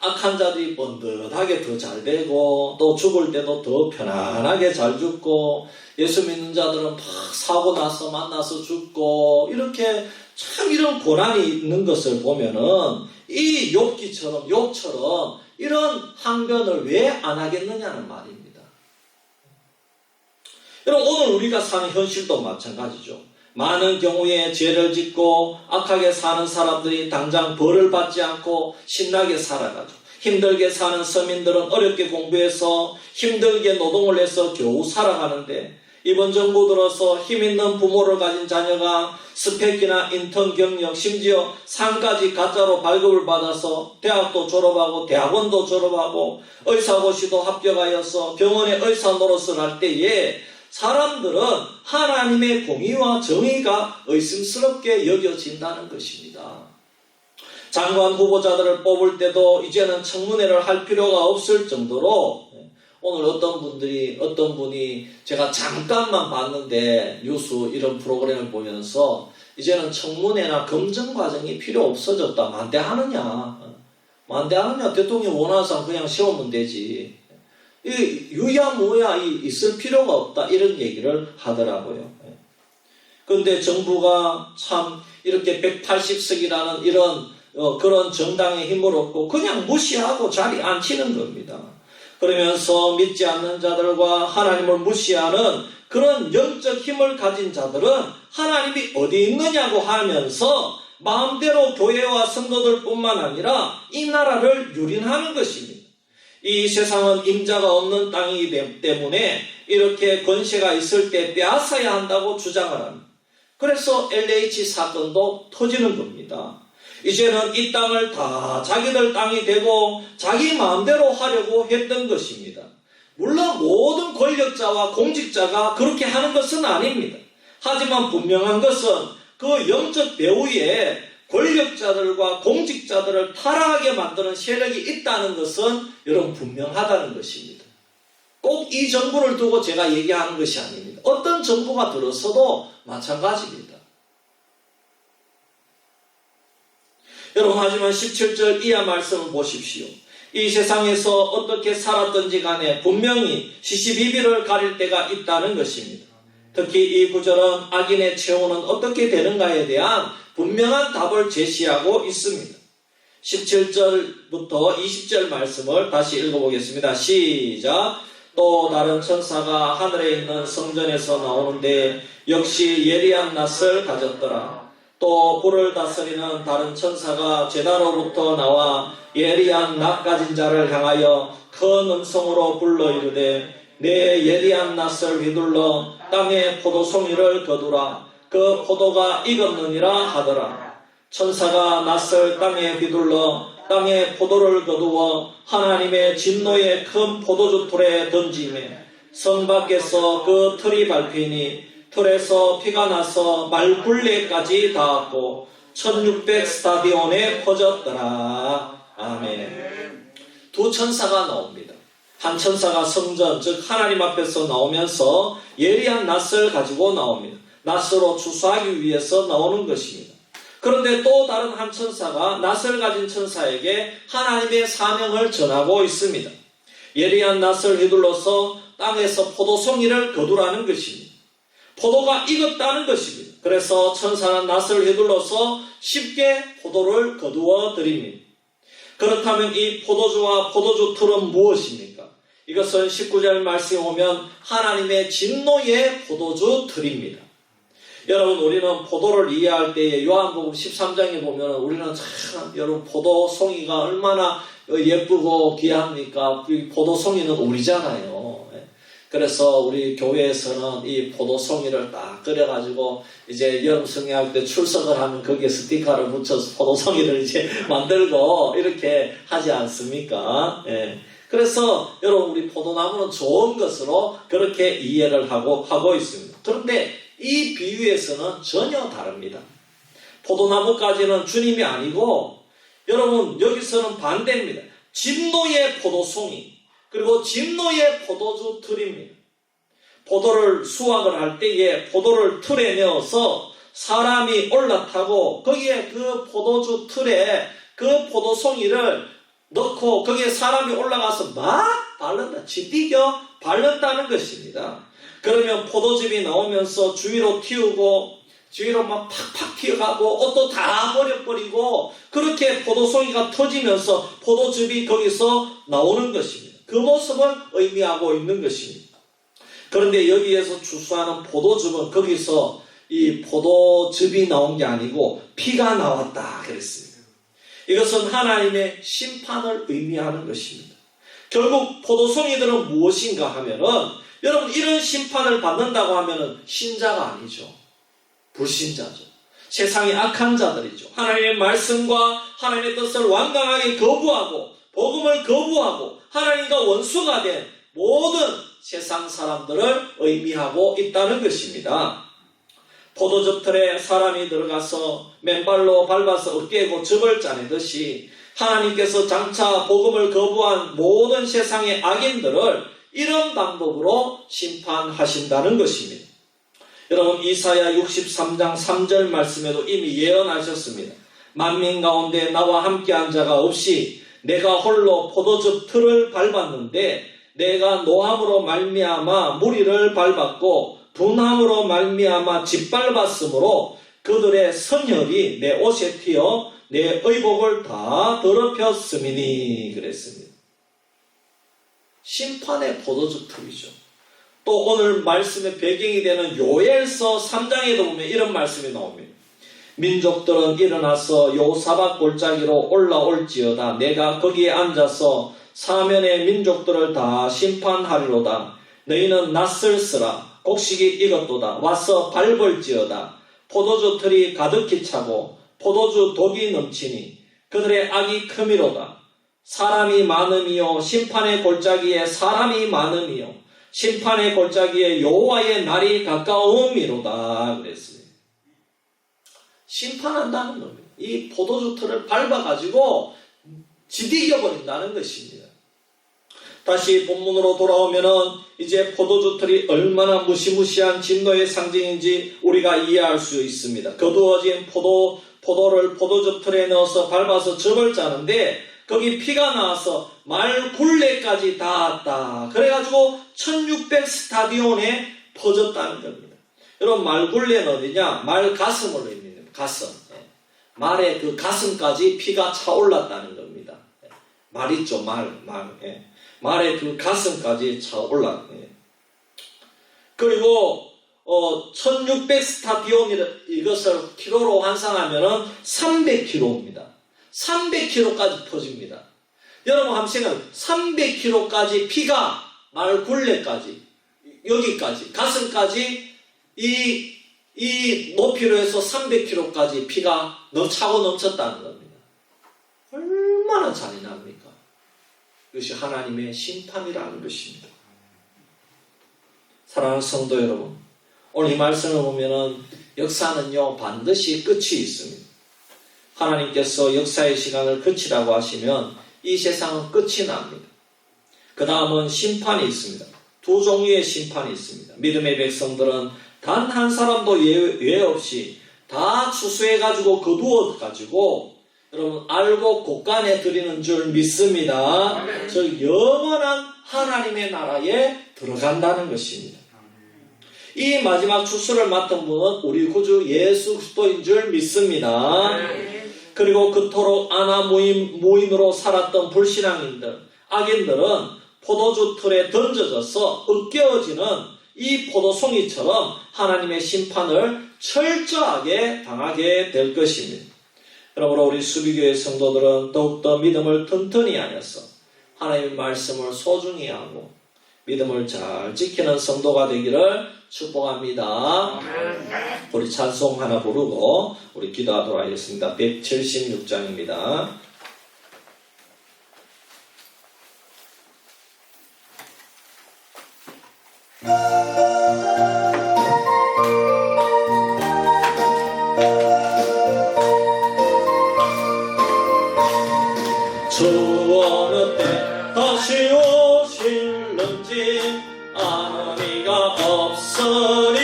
악한 자들이 번듯하게 더 잘 되고 또 죽을 때도 더 편안하게 잘 죽고 예수 믿는 자들은 막 사고 나서 만나서 죽고 이렇게 참 이런 고난이 있는 것을 보면은 이 욥처럼 이런 항변을 왜 안 하겠느냐는 말입니다. 여러분 오늘 우리가 사는 현실도 마찬가지죠. 많은 경우에 죄를 짓고 악하게 사는 사람들이 당장 벌을 받지 않고 신나게 살아가죠. 힘들게 사는 서민들은 어렵게 공부해서 힘들게 노동을 해서 겨우 살아가는데 이번 정부 들어서 힘있는 부모를 가진 자녀가 스펙이나 인턴 경력 심지어 상까지 가짜로 발급을 받아서 대학도 졸업하고 대학원도 졸업하고 의사고시도 합격하여서 병원에 의사 노릇을 할 때에 사람들은 하나님의 공의와 정의가 의심스럽게 여겨진다는 것입니다. 장관 후보자들을 뽑을 때도 이제는 청문회를 할 필요가 없을 정도로 오늘 어떤 분이 제가 잠깐만 봤는데 뉴스 이런 프로그램을 보면서 이제는 청문회나 검증 과정이 필요 없어졌다. 만대하느냐 대통령이 원하는 사람 그냥 세우면 되지. 유야 뭐야 있을 필요가 없다 이런 얘기를 하더라고요. 그런데 정부가 참 이렇게 180석이라는 이런 그런 정당의 힘을 얻고 그냥 무시하고 자리 앉히는 겁니다. 그러면서 믿지 않는 자들과 하나님을 무시하는 그런 영적 힘을 가진 자들은 하나님이 어디 있느냐고 하면서 마음대로 교회와 성도들뿐만 아니라 이 나라를 유린하는 것입니다. 이 세상은 임자가 없는 땅이기 때문에 이렇게 권세가 있을 때 빼앗아야 한다고 주장을 합니다. 그래서 LH 사건도 터지는 겁니다. 이제는 이 땅을 다 자기들 땅이 되고 자기 마음대로 하려고 했던 것입니다. 물론 모든 권력자와 공직자가 그렇게 하는 것은 아닙니다. 하지만 분명한 것은 그 영적 배후에 권력자들과 공직자들을 타락하게 만드는 세력이 있다는 것은 여러분 분명하다는 것입니다. 꼭 이 정부를 두고 제가 얘기하는 것이 아닙니다. 어떤 정부가 들어서도 마찬가지입니다. 여러분 하지만 17절 이하 말씀을 보십시오. 이 세상에서 어떻게 살았든지 간에 분명히 시시비비를 가릴 때가 있다는 것입니다. 특히 이 구절은 악인의 최후는 어떻게 되는가에 대한 분명한 답을 제시하고 있습니다. 17절부터 20절 말씀을 다시 읽어보겠습니다. 시작. 또 다른 천사가 하늘에 있는 성전에서 나오는데 역시 예리한 낯을 가졌더라. 또 불을 다스리는 다른 천사가 제다로부터 나와 예리한 낯 가진 자를 향하여 큰 음성으로 불러 이르되 내 예리한 낯을 휘둘러 땅에 포도송이를 거두라. 그 포도가 익었느니라 하더라. 천사가 낯을 땅에 휘둘러 땅에 포도를 거두어 하나님의 진노의 큰 포도주 틀에 던지매 성 밖에서 그 틀이 밟히니 틀에서 피가 나서 말굴레까지 닿았고 1600 스타디온에 퍼졌더라. 아멘. 두 천사가 나옵니다. 한 천사가 성전, 즉 하나님 앞에서 나오면서 예리한 낫을 가지고 나옵니다. 낫으로 추수하기 위해서 나오는 것입니다. 그런데 또 다른 한 천사가 낫을 가진 천사에게 하나님의 사명을 전하고 있습니다. 예리한 낫을 휘둘러서 땅에서 포도송이를 거두라는 것입니다. 포도가 익었다는 것입니다. 그래서 천사는 낫을 휘둘러서 쉽게 포도를 거두어 드립니다. 그렇다면 이 포도주와 포도주 틀은 무엇입니까? 이것은 19절 말씀에 오면 하나님의 진노의 포도주 틀입니다. 여러분, 우리는 포도를 이해할 때에 요한복음 13장에 보면 우리는 참 여러분 포도송이가 얼마나 예쁘고 귀합니까? 이 포도송이는 우리잖아요. 그래서 우리 교회에서는 이 포도송이를 딱 끓여가지고 이제 여름 성경할 때 출석을 하면 거기에 스티커를 붙여서 포도송이를 이제 만들고 이렇게 하지 않습니까? 예. 그래서 여러분 우리 포도나무는 좋은 것으로 그렇게 이해를 하고 있습니다. 그런데 이 비유에서는 전혀 다릅니다. 포도나무까지는 주님이 아니고 여러분 여기서는 반대입니다. 진노의 포도송이 그리고 진노의 포도주 틀입니다. 포도를 수확을 할 때에 포도를 틀에 넣어서 사람이 올라타고 거기에 그 포도주 틀에 그 포도송이를 넣고 거기에 사람이 올라가서 막 바른다. 지비겨 바른다는 것입니다. 그러면 포도즙이 나오면서 주위로 튀우고 주위로 막 팍팍 튀어가고 옷도 다 버려버리고 그렇게 포도송이가 터지면서 포도즙이 거기서 나오는 것입니다. 그 모습을 의미하고 있는 것입니다. 그런데 여기에서 추수하는 포도즙은 거기서 이 포도즙이 나온 게 아니고 피가 나왔다 그랬습니다. 이것은 하나님의 심판을 의미하는 것입니다. 결국 포도송이들은 무엇인가 하면은 여러분 이런 심판을 받는다고 하면은 신자가 아니죠. 불신자죠. 세상의 악한 자들이죠. 하나님의 말씀과 하나님의 뜻을 완강하게 거부하고 복음을 거부하고 하나님과 원수가 된 모든 세상 사람들을 의미하고 있다는 것입니다. 포도즙 틀에 사람이 들어가서 맨발로 밟아서 어깨고 즙을 짜내듯이 하나님께서 장차 복음을 거부한 모든 세상의 악인들을 이런 방법으로 심판하신다는 것입니다. 여러분 이사야 63장 3절 말씀에도 이미 예언하셨습니다. 만민 가운데 나와 함께한 자가 없이 내가 홀로 포도즙 틀을 밟았는데 내가 노함으로 말미암아 무리를 밟았고 분함으로 말미암아 짓밟았으므로 그들의 선혈이 내 옷에 튀어 내 의복을 다 더럽혔음이니 그랬습니다. 심판의 포도즙 틀이죠. 또 오늘 말씀의 배경이 되는 요엘서 3장에도 보면 이런 말씀이 나옵니다. 민족들은 일어나서 요사박 골짜기로 올라올지어다. 내가 거기에 앉아서 사면의 민족들을 다 심판하리로다. 너희는 낫을 쓰라. 곡식이 익었도다. 와서 밟을지어다. 포도주 틀이 가득히 차고 포도주 독이 넘치니 그들의 악이 크미로다. 사람이 많음이요 심판의 골짜기에 사람이 많음이요 심판의 골짜기에 여호와의 날이 가까움이로다 그랬습니다. 심판한다는 겁니다. 이 포도주 틀을 밟아가지고 지디겨버린다는 것입니다. 다시 본문으로 돌아오면은 이제 포도주 틀이 얼마나 무시무시한 진노의 상징인지 우리가 이해할 수 있습니다. 거두어진 포도를 포도주 틀에 넣어서 밟아서 즙을 짜는데 거기 피가 나와서 말 굴레까지 닿았다. 그래가지고 1600 스타디온에 퍼졌다는 겁니다. 여러분 말 굴레는 어디냐? 말 가슴을 의미합니다. 가슴. 말의 그 가슴까지 피가 차올랐다는 겁니다. 말 있죠, 말. 말의 그 가슴까지 차올랐. 그리고 1600 스타디온 이것을 키로로 환산하면은 300km입니다. 300km까지 퍼집니다. 여러분 한번 생각해요. 300km까지 피가 말 굴레까지 여기까지 가슴까지 이 높이로 해서 300km까지 피가 차고 넘쳤다는 겁니다. 얼마나 잔인합니까? 이것이 하나님의 심판이라는 것입니다. 사랑하는 성도 여러분, 오늘 이 말씀을 보면은 역사는요 반드시 끝이 있습니다. 하나님께서 역사의 시간을 그치라고 하시면 이 세상은 끝이 납니다. 그 다음은 심판이 있습니다. 두 종류의 심판이 있습니다. 믿음의 백성들은 단 한 사람도 예외 없이 다 추수해가지고 거두어가지고 여러분 알고 곳간에 드리는 줄 믿습니다. 즉 영원한 하나님의 나라에 들어간다는 것입니다. 이 마지막 추수를 맡은 분은 우리 구주 예수 그리스도인 줄 믿습니다. 그리고 그토록 무인으로 살았던 불신앙인들, 악인들은 포도주 틀에 던져져서 으깨어지는 이 포도송이처럼 하나님의 심판을 철저하게 당하게 될 것입니다. 그러므로 우리 수비교회 성도들은 더욱더 믿음을 튼튼히 하여서 하나님의 말씀을 소중히 하고 믿음을 잘 지키는 성도가 되기를 축복합니다. 우리 찬송 하나 부르고 우리 기도하도록 하겠습니다. 176장입니다. 주 어느 때 다시 오실는지 아는 이가 없으니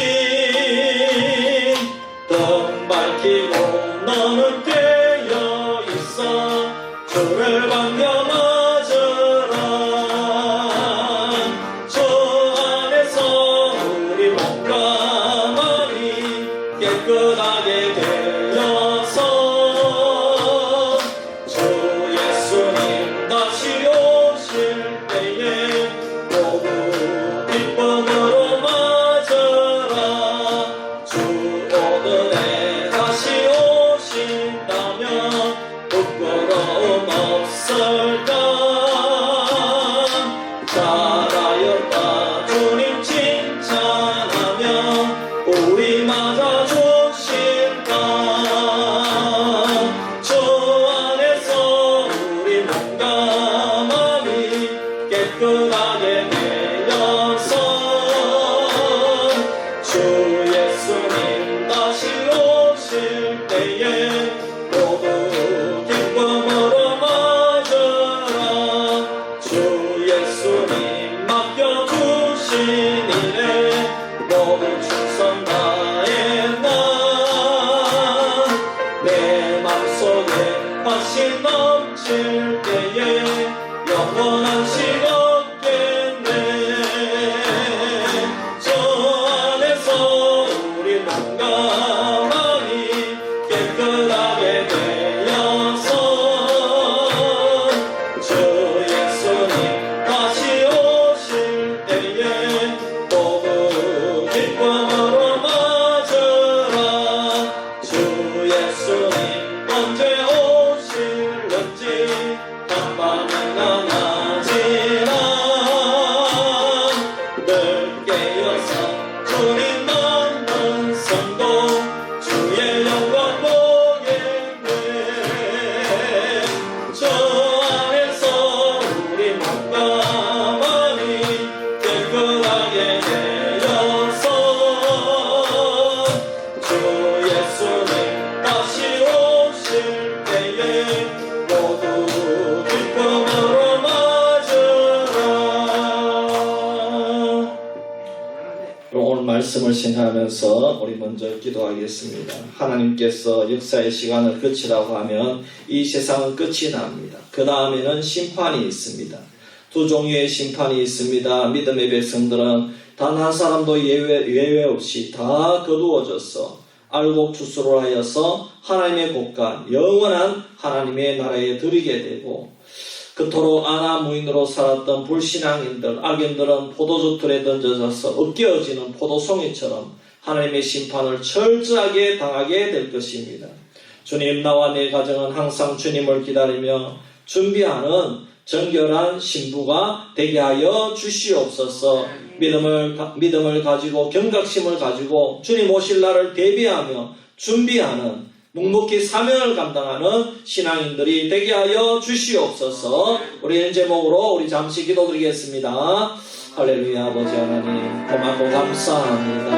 灯밝히고 너는 깨어 있어 주를 반겨맞으라. 주 안에서 우리 몸과 마음이 깨끗하게 되어서 주 예수님 다시 오실 때에 모두 기쁨으로 맞으라. 주 오늘에 다시 오신다면 부끄러움 없을까. 잘하였다 주님 칭찬하며 우리 맞아주신다. 주 안에서 우리 몸과 마음이 깨끗하게 되어서 주 예수님 다시 오실 때에 모두 기쁨으로 맞으라. 주 예수님 맡겨주신 일에 모두 충성 다했나. 내 맘속에 관심 넘칠 때에 영원한 식 없겠네. 주 안에서 우리 몸과 마음이 깨끗하게 되어서 주 예수님 다시 오실 때에 모두 기쁨으로 맞으라. 주 예수님 언제 오실는지 깜빡이나 나지나 늘 깨어서 주님 만난 성도 주의 영광 보겠네. 주 안에서 우리 몸과 마음이 깨끗하게 되어서 주 예수님 다시 오실 때에 모두 기쁨으로 맞으라. 오늘 말씀을 생각하면서 우리 먼저 기도하겠습니다. 하나님께서 역사의 시간을 끝이라고 하면 이 세상은 끝이 납니다. 그 다음에는 심판이 있습니다. 두 종류의 심판이 있습니다. 믿음의 백성들은 단 한 사람도 예외 없이 다 거두어져서 알곡 추수를 하여서 하나님의 곳간 영원한 하나님의 나라에 들이게 되고 그토록 무인으로 살았던 불신앙인들, 악인들은 포도주 틀에 던져져서 으깨어지는 포도송이처럼 하나님의 심판을 철저하게 당하게 될 것입니다. 주님, 나와 내 가정은 항상 주님을 기다리며 준비하는 정결한 신부가 되게 하여 주시옵소서. 믿음을 가지고 경각심을 가지고 주님 오실 날을 대비하며 준비하는 묵묵히 사명을 감당하는 신앙인들이 되게 하여 주시옵소서. 우리 제목으로 우리 잠시 기도드리겠습니다. 할렐루야. 아버지 하나님 고맙고 감사합니다.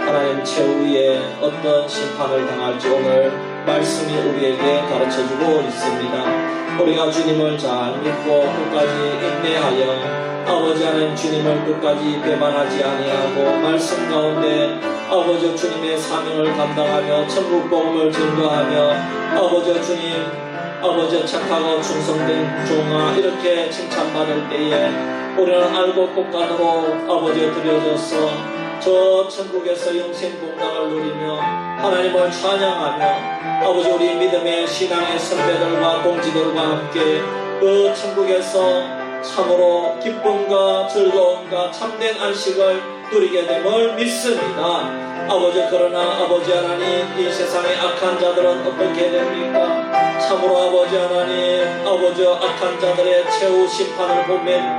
하나님 최후에 어떤 심판을 당할지 오늘 말씀이 우리에게 가르쳐주고 있습니다. 우리가 주님을 잘 믿고 끝까지 인내하여 아버지 하나님 주님을 끝까지 배반하지 아니하고 말씀 가운데 아버지 주님의 사명을 감당하며 천국 복음을 증거하며 아버지 주님 아버지 착하고 충성된 종아 이렇게 칭찬받을 때에 우리는 알고 꽃간으로 아버지 드려져서 저 천국에서 영생 공당을 누리며 하나님을 찬양하며 아버지 우리 믿음의 신앙의 선배들과 동지들과 함께 그 천국에서 참으로 기쁨과 즐거움과 참된 안식을 누리게 됨을 믿습니다. 아버지 그러나 아버지 하나님 이 세상의 악한 자들은 어떻게 됩니까? 참으로 아버지 하나님 아버지 악한 자들의 최후 심판을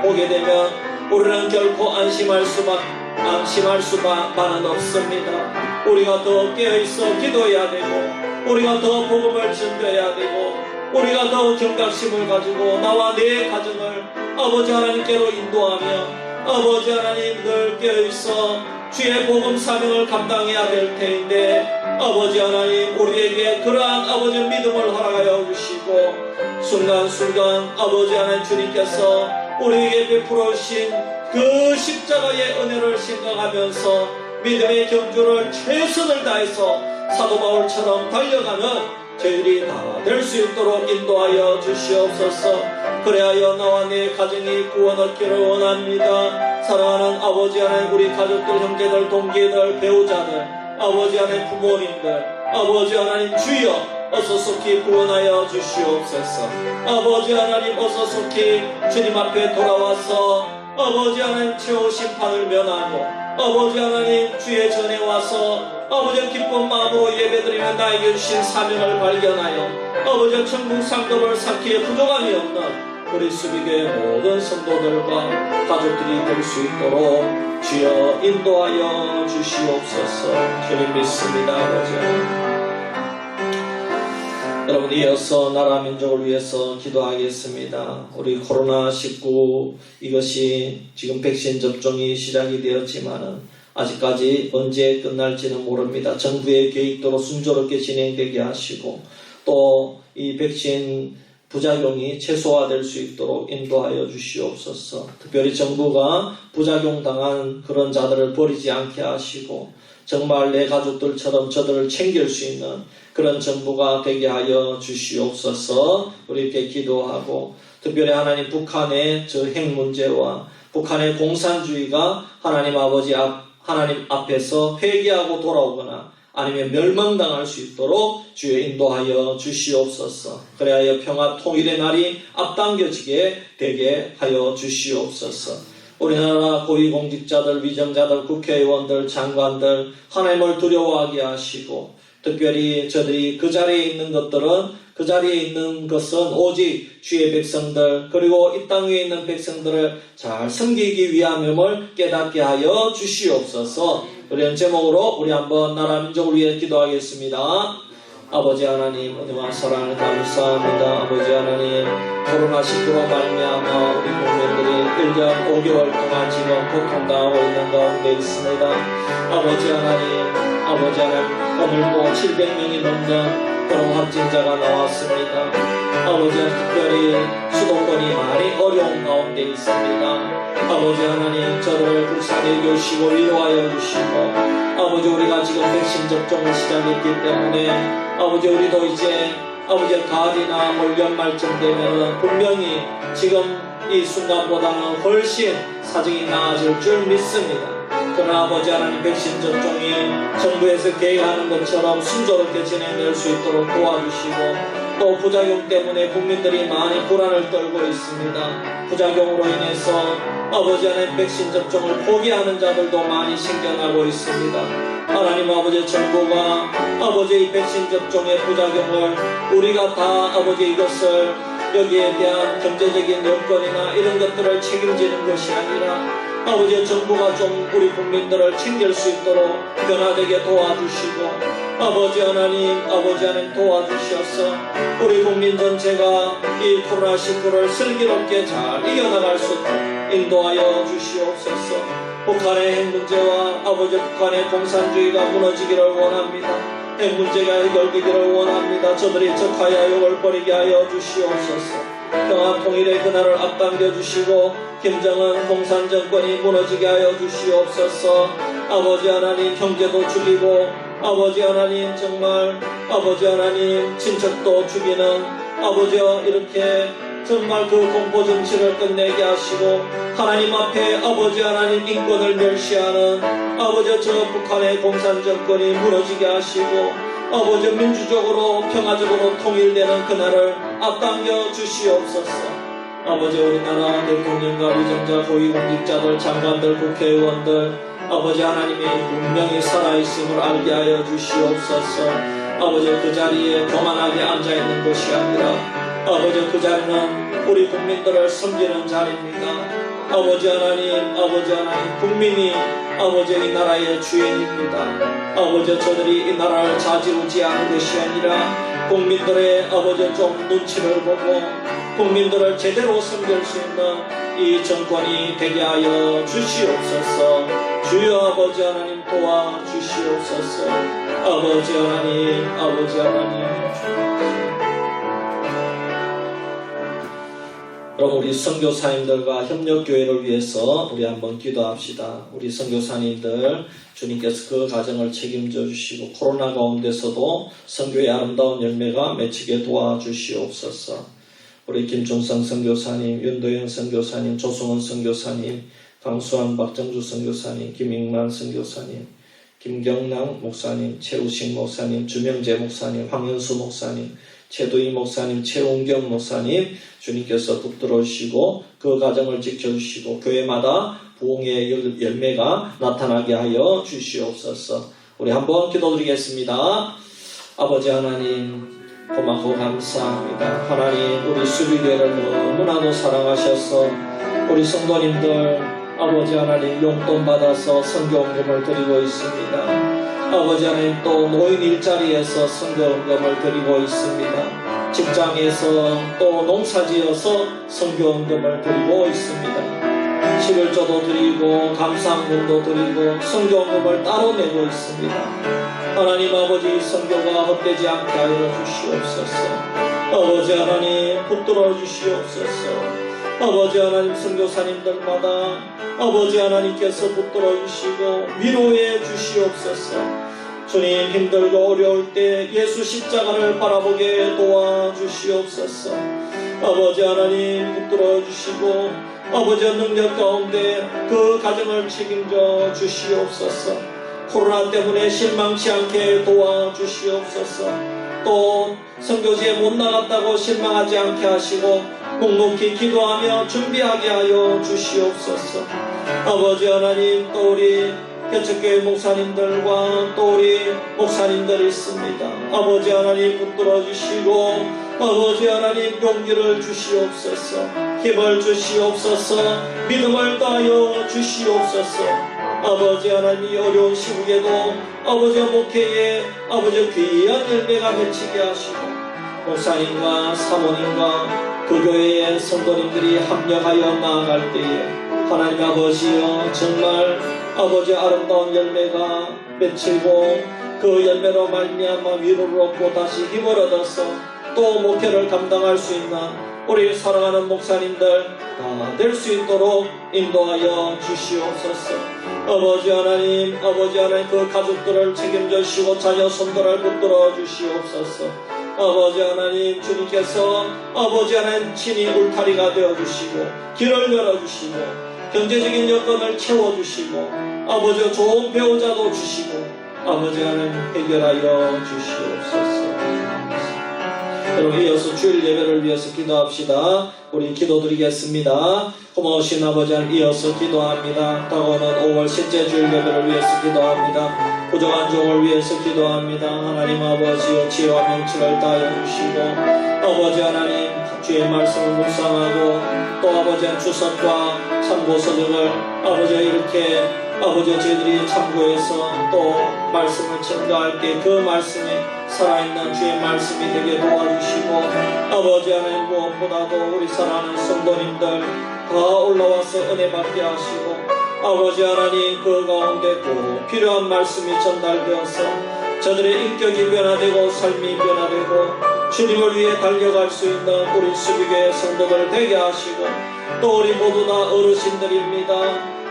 보게 되면 우리는 결코 안심할 수만은 없습니다. 우리가 더 깨어있어 기도해야 되고 우리가 더 복음을 전도해야 되고 우리가 더 경각심을 가지고 나와 내 가정을 아버지 하나님께로 인도하며 아버지 하나님 늘 깨어있어 주의 복음 사명을 감당해야 될 터인데 아버지 하나님 우리에게 그러한 아버지 믿음을 허락하여 주시고 순간순간 아버지 하나님 주님께서 우리에게 베풀어 주신 그 십자가의 은혜를 생각하면서 믿음의 경주를 최선을 다해서 사도 바울처럼 달려가는 저희들이 다 될 수 있도록 인도하여 주시옵소서. 그래하여 나와 내 가정이 구원 얻기를 원합니다. 사랑하는 아버지 하나님 우리 가족들 형제들 동기들 배우자들 아버지 하나님 부모님들 아버지 하나님 주여 어서 속히 구원하여 주시옵소서. 아버지 하나님 어서 속히 주님 앞에 돌아와서 아버지 하나님 최후 심판을 면하고 아버지 하나님 주의 전에 와서 아버지 기쁜 마음으로 예배드리며 나에게 주신 사명을 발견하여 아버지 천국 상급을 쌓기에 부족함이 없는 우리 수비교의 모든 성도들과 가족들이 될 수 있도록 주여 인도하여 주시옵소서. 주님 믿습니다. 아버지 여러분 이어서 나라 민족을 위해서 기도하겠습니다. 우리 코로나19 이것이 지금 백신 접종이 시작이 되었지만은 아직까지 언제 끝날지는 모릅니다. 정부의 계획대로 순조롭게 진행되게 하시고 또 이 백신 부작용이 최소화될 수 있도록 인도하여 주시옵소서. 특별히 정부가 부작용당한 그런 자들을 버리지 않게 하시고 정말 내 가족들처럼 저들을 챙길 수 있는 그런 정부가 되게 하여 주시옵소서. 우리 이렇게 기도하고 특별히 하나님 북한의 저 핵 문제와 북한의 공산주의가 하나님 아버지 하나님 앞에서 회개하고 돌아오거나 아니면 멸망당할 수 있도록 주여 인도하여 주시옵소서. 그래야 평화 통일의 날이 앞당겨지게 되게 하여 주시옵소서. 우리나라 고위공직자들, 위정자들, 국회의원들, 장관들 하나님을 두려워하게 하시고 특별히 저들이 그 자리에 있는 그 자리에 있는 것은 오직 주의 백성들 그리고 이 땅 위에 있는 백성들을 잘 섬기기 위함임을 깨닫게 하여 주시옵소서. 우리는 제목으로 우리 한번 나라 민족을 위해 기도하겠습니다. 아버지 하나님 은혜와 사랑을 감사합니다. 아버지 하나님 코로나19로 말미암아 우리 국민들이 1년 5개월 동안 지금 고통당하고 있는 가운데 있습니다. 아버지 하나님 오늘도 700명이 넘는 그런 확진자가 나왔습니다. 아버지 특별히 수도권이 많이 어려운 가운데 있습니다. 아버지 하나님 저를 불쌍히 여기시고 위로하여 주시고 아버지 우리가 지금 백신 접종을 시작했기 때문에 아버지 우리도 이제 아버지 가을이나 올 연말쯤 되면 분명히 지금 이 순간보다는 훨씬 사정이 나아질 줄 믿습니다. 그러나 아버지 하나님 백신 접종이 정부에서 계획하는 것처럼 순조롭게 진행될 수 있도록 도와주시고 또 부작용 때문에 국민들이 많이 불안을 떨고 있습니다. 부작용으로 인해서 아버지 하나님 백신 접종을 포기하는 자들도 많이 생겨나고 있습니다. 하나님 아버지 정부가 아버지 이 백신 접종의 부작용을 우리가 다 아버지 이것을 여기에 대한 경제적인 여건이나 이런 것들을 책임지는 것이 아니라 아버지 정부가 좀 우리 국민들을 챙길 수 있도록 변화되게 도와주시고 아버지 하나님 도와주셔서 우리 국민 전체가 이 코로나19를 슬기롭게 잘 이겨나갈 수 있도록 인도하여 주시옵소서. 북한의 핵 문제와 아버지 북한의 공산주의가 무너지기를 원합니다. 핵 문제가 해결되기를 원합니다. 저들이 적하여 욕을 버리게 하여 주시옵소서. 평화 통일의 그날을 앞당겨 주시고 김정은 공산정권이 무너지게 하여 주시옵소서. 아버지 하나님, 형제도 죽이고 아버지 하나님, 정말 아버지 하나님, 친척도 죽이는 아버지여, 이렇게 정말 그 공포 정치를 끝내게 하시고 하나님 앞에 아버지 하나님 인권을 멸시하는 아버지 저 북한의 공산정권이 무너지게 하시고 아버지 민주적으로 평화적으로 통일되는 그날을 앞당겨 주시옵소서. 아버지 우리나라 대통령과 위정자 고위공직자들 장관들 국회의원들 아버지 하나님이 분명히 살아있음을 알게 하여 주시옵소서. 아버지 그 자리에 교만하게 앉아있는 것이 아니라 아버지 그 자리는 우리 국민들을 섬기는 자리입니다. 아버지 하나님 국민이 아버지 이 나라의 주인입니다. 아버지 저들이 이 나라를 자지우지하는 것이 아니라 국민들의 아버지 좀 눈치를 보고 국민들을 제대로 섬길 수 있는 이 정권이 되게 하여 주시옵소서. 주여 아버지 하나님 도와주시옵소서. 아버지 하나님 여러분, 우리 선교사님들과 협력교회를 위해서 우리 한번 기도합시다. 우리 선교사님들 주님께서 그 가정을 책임져 주시고 코로나 가운데서도 선교의 아름다운 열매가 맺히게 도와주시옵소서. 우리 김종성 선교사님, 윤도현 선교사님, 조성원 선교사님, 강수환 박정주 선교사님, 김익만 선교사님, 김경남 목사님, 최우식 목사님, 주명재 목사님, 황현수 목사님, 최두희 목사님, 최웅경 목사님, 주님께서 붙들어 주시고 그 가정을 지켜주시고 교회마다 부흥의 열매가 나타나게 하여 주시옵소서. 우리 한번 기도드리겠습니다. 아버지 하나님 고맙고 감사합니다. 하나님 우리 수비교회를 너무나도 사랑하셔서 우리 성도님들 아버지 하나님 용돈 받아서 선교헌금을 드리고 있습니다. 아버지 하나님 또 노인 일자리에서 선교헌금을 드리고 있습니다. 직장에서 또 농사지어서 선교헌금을 드리고 있습니다. 11조도 드리고 감사헌금도 드리고 선교헌금을 따로 내고 있습니다. 하나님 아버지 선교가 헛되지 않게 하여 주시옵소서. 아버지 하나님 붙들어 주시옵소서. 아버지 하나님 선교사님들마다 아버지 하나님께서 붙들어 주시고 위로해 주시옵소서. 주님 힘들고 어려울 때 예수 십자가를 바라보게 도와주시옵소서. 아버지 하나님 붙들어 주시고 아버지의 능력 가운데 그 가정을 책임져 주시옵소서. 코로나 때문에 실망치 않게 도와주시옵소서. 또 선교지에 못 나갔다고 실망하지 않게 하시고 묵묵히 기도하며 준비하게 하여 주시옵소서. 아버지 하나님 또 우리 개척교회 목사님들과 또 우리 목사님들이 있습니다. 아버지 하나님 붙들어 주시고 아버지 하나님 용기를 주시옵소서. 힘을 주시옵소서. 믿음을 더하여 주시옵소서. 아버지 하나님 이 어려운 시국에도 아버지 목회에 아버지 귀한 열매가 맺히게 하시고 목사님과 사모님과 그 교회의 성도님들이 합력하여 나아갈 때에 하나님 아버지여 정말 아버지 아름다운 열매가 맺히고 그 열매로 말미암아 위로를 얻고 다시 힘을 얻어서 또 목회를 감당할 수 있는 우리 사랑하는 목사님들 다 될 수 있도록 인도하여 주시옵소서. 아버지 하나님 그 가족들을 책임져 주시고 자녀 손들을 붙들어 주시옵소서. 아버지 하나님 주님께서 아버지 하나님 친히 울타리가 되어주시고 길을 열어주시고 경제적인 여건을 채워주시고 아버지 좋은 배우자도 주시고 아버지 하나님 해결하여 주시옵소서. 여러분 이어서 주일 예배를 위해서 기도합시다. 우리 기도드리겠습니다. 고마우신 아버지 하나님 이어서 기도합니다. 다가오는 5월 셋째 주일 예배를 위해서 기도합니다. 부족한 종을 위해서 기도합니다. 하나님 아버지여 지혜와 명철을 다하여 주시고 아버지 하나님 주의 말씀을 묵상하고 또 아버지 하나님 주석과 참고서적을 아버지 이렇게 아버지 저희들이 참고해서 또 말씀을 전가할 때 그 말씀이 살아있는 주의 말씀이 되게 도와주시고 아버지 하나님 무엇보다도 우리 사랑하는 성도님들 다 올라와서 은혜 받게 하시고 아버지 하나님 그 가운데 꼭 필요한 말씀이 전달되어서 저들의 인격이 변화되고 삶이 변화되고 주님을 위해 달려갈 수 있는 우리 수비교회 성도들 되게 하시고, 또 우리 모두 다 어르신들입니다.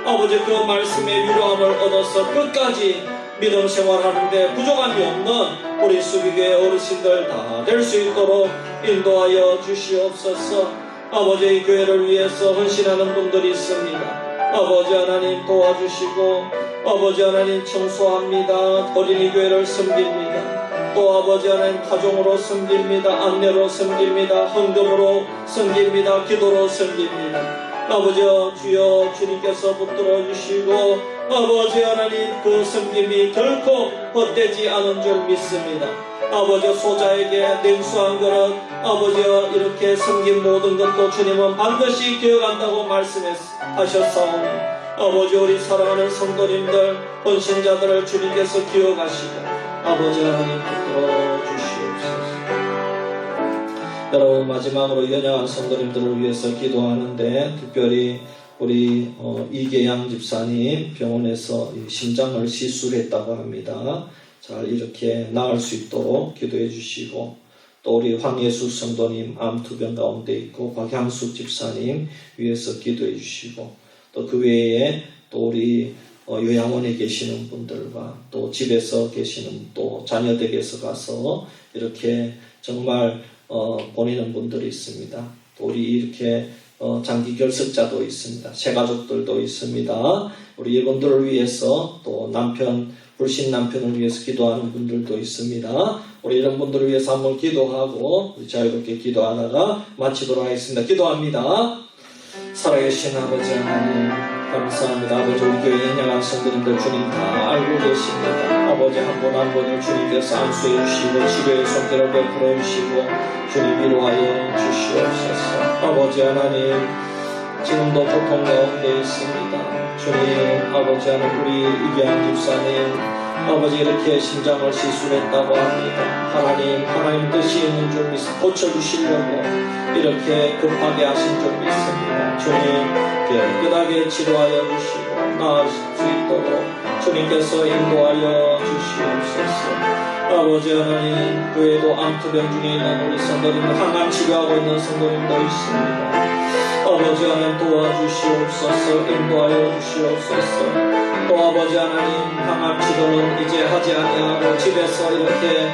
아버지, 그 말씀의 위로함을 얻어서 끝까지 믿음 생활하는데 부족함이 없는 우리 수비교회 어르신들 다 될 수 있도록 인도하여 주시옵소서. 아버지, 이 교회를 위해서 헌신하는 분들이 있습니다. 아버지 하나님 도와주시고, 아버지 하나님 청소합니다. 어린이 교회를 섬깁니다. 또 아버지 하나님 가정으로 섬깁니다. 안내로 섬깁니다. 헌금으로 섬깁니다. 기도로 섬깁니다. 아버지 주여, 주님께서 붙들어 주시고, 아버지 하나님 그 섬김이 결코 헛되지 않은 줄 믿습니다. 아버지, 소자에게 냉수 한 그릇, 아버지 이렇게 섬긴 모든 것도 주님은 반드시 기억한다고 말씀하셨사오니, 아버지 우리 사랑하는 성도님들, 헌신자들을 주님께서 기억하시고 아버지 하나님 붙들어 주시옵소서. 여러분, 마지막으로 연약한 성도님들을 위해서 기도하는데, 특별히 우리 이계양 집사님 병원에서 심장을 시술했다고 합니다. 잘 이렇게 나을 수 있도록 기도해 주시고, 또 우리 황예수 성도님 암투병 가운데 있고 박향숙 집사님 위해서 기도해 주시고, 또 그 외에 또 우리 요양원에 계시는 분들과 또 집에서 계시는 또 자녀댁에서 가서 이렇게 정말 보내는 분들이 있습니다. 또 우리 이렇게 장기 결석자도 있습니다. 새가족들도 있습니다. 우리 이분들을 위해서, 또 불신 남편을 위해서 기도하는 분들도 있습니다. 우리 이런 분들을 위해서 한번 기도하고 우리 자유롭게 기도하다가 마치도록 하겠습니다. 기도합니다. 살아계신 아버지 하나님, 감사합니다. 아버지, 우리 교회 연약한 성도님들 주님 다 알고 계십니다. 아버지, 한 분 한 분을 주님께서 안수해 주시고 치료의 손길을 베풀어 주시고 주님 위로하여 주시옵소서. 아버지 하나님, 지금도 고통 가운데 있습니다. 주님, 아버지 하나님, 우리 이계양 집사님 아버지 이렇게 심장을 시술했다고 합니다. 하나님 뜻이 있는 줄 믿습니다. 고쳐주시려고 이렇게 급하게 하신 줄 믿습니다. 주님, 깨끗하게 치료하여 주시고 나을 수 있도록 주님께서 인도하여 주시옵소서. 아버지 하나님, 그 외에도 암투병 중에 있는 우리 성도님들, 항암 치료하고 있는 성도님도 있습니다. 아버지 하나님 도와주시옵소서. 인도하여 주시옵소서. 또 아버지 하나님, 항암 치료는 이제 하지 아니하고 집에서 이렇게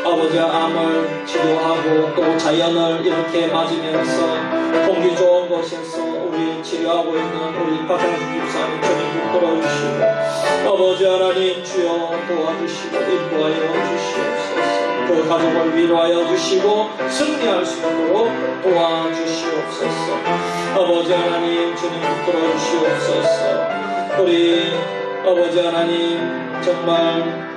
아버지 암을 치료하고 또 자연을 이렇게 맞으면서 공기 좋은 곳에서 우리 치료하고 있는 우리 박향수 집사님 주님 붙들어 주시고, 아버지 하나님 주여 도와주시고 인도하여 주시옵소서. 그 가족을 위로하여 주시고 승리할 수 있도록 도와주시옵소서. 아버지 하나님 주님 붙들어 주시옵소서. 우리 아버지 하나님, 정말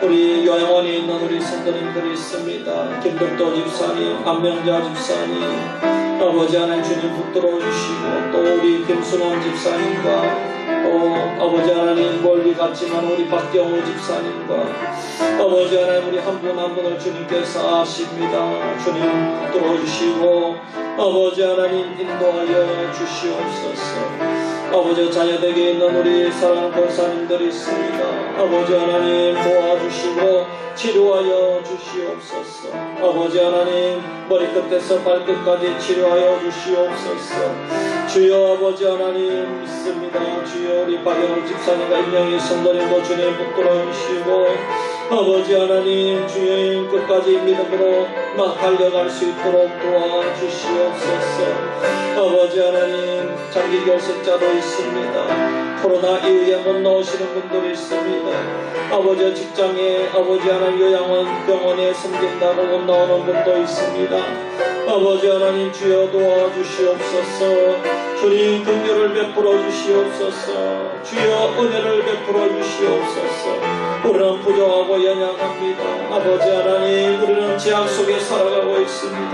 우리 요양원에 있는 우리 성도님들이 있습니다. 김덕도 집사님, 안명자 집사님, 아버지 하나님 주님 붙들어 주시고, 또 우리 김순원 집사님과 또 아버지 하나님 멀리 갔지만 우리 박경호 집사님과 아버지 하나님, 우리 한 분 한 분을 주님께서 아십니다. 주님 붙들어 주시고 아버지 하나님 인도하여 주시옵소서. 아버지, 자녀에게 있는 우리 사랑하는 권사님들이 있습니다. 아버지 하나님 도와주시고 치료하여 주시옵소서. 아버지 하나님, 머리끝에서 발끝까지 치료하여 주시옵소서. 주여 아버지 하나님 믿습니다. 주여 우리 박영호 집사님과 임영희 성도님도 주님 붙들어 주시고, 아버지 하나님 주여 끝까지 믿음으로 달려갈 수 있도록 도와주시옵소서. 아버지 하나님, 장기 결석자도 있습니다. 코로나 이후에 못 나오시는 분들이 있습니다. 아버지 직장에 아버지 하나님 요양원 병원에 섬긴다고 못 나오는 분도 있습니다. 아버지 하나님 주여 도와주시옵소서. 주님 긍휼을 베풀어 주시옵소서. 주여 은혜를 베풀어 주시옵소서. 우리는 부족하고 연약합니다. 아버지 하나님, 우리는 죄악 속에 살아가고 있습니다.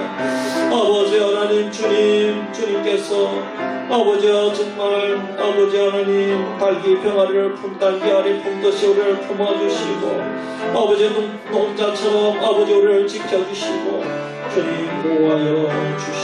아버지 하나님, 주님께서 아버지 정말 아버지 하나님 달기 병아리를 달기 아래 품듯이 우리를 품어주시고, 아버지 눈동자처럼 아버지 우리를 지켜주시고 주님 보호하여 주시옵소서.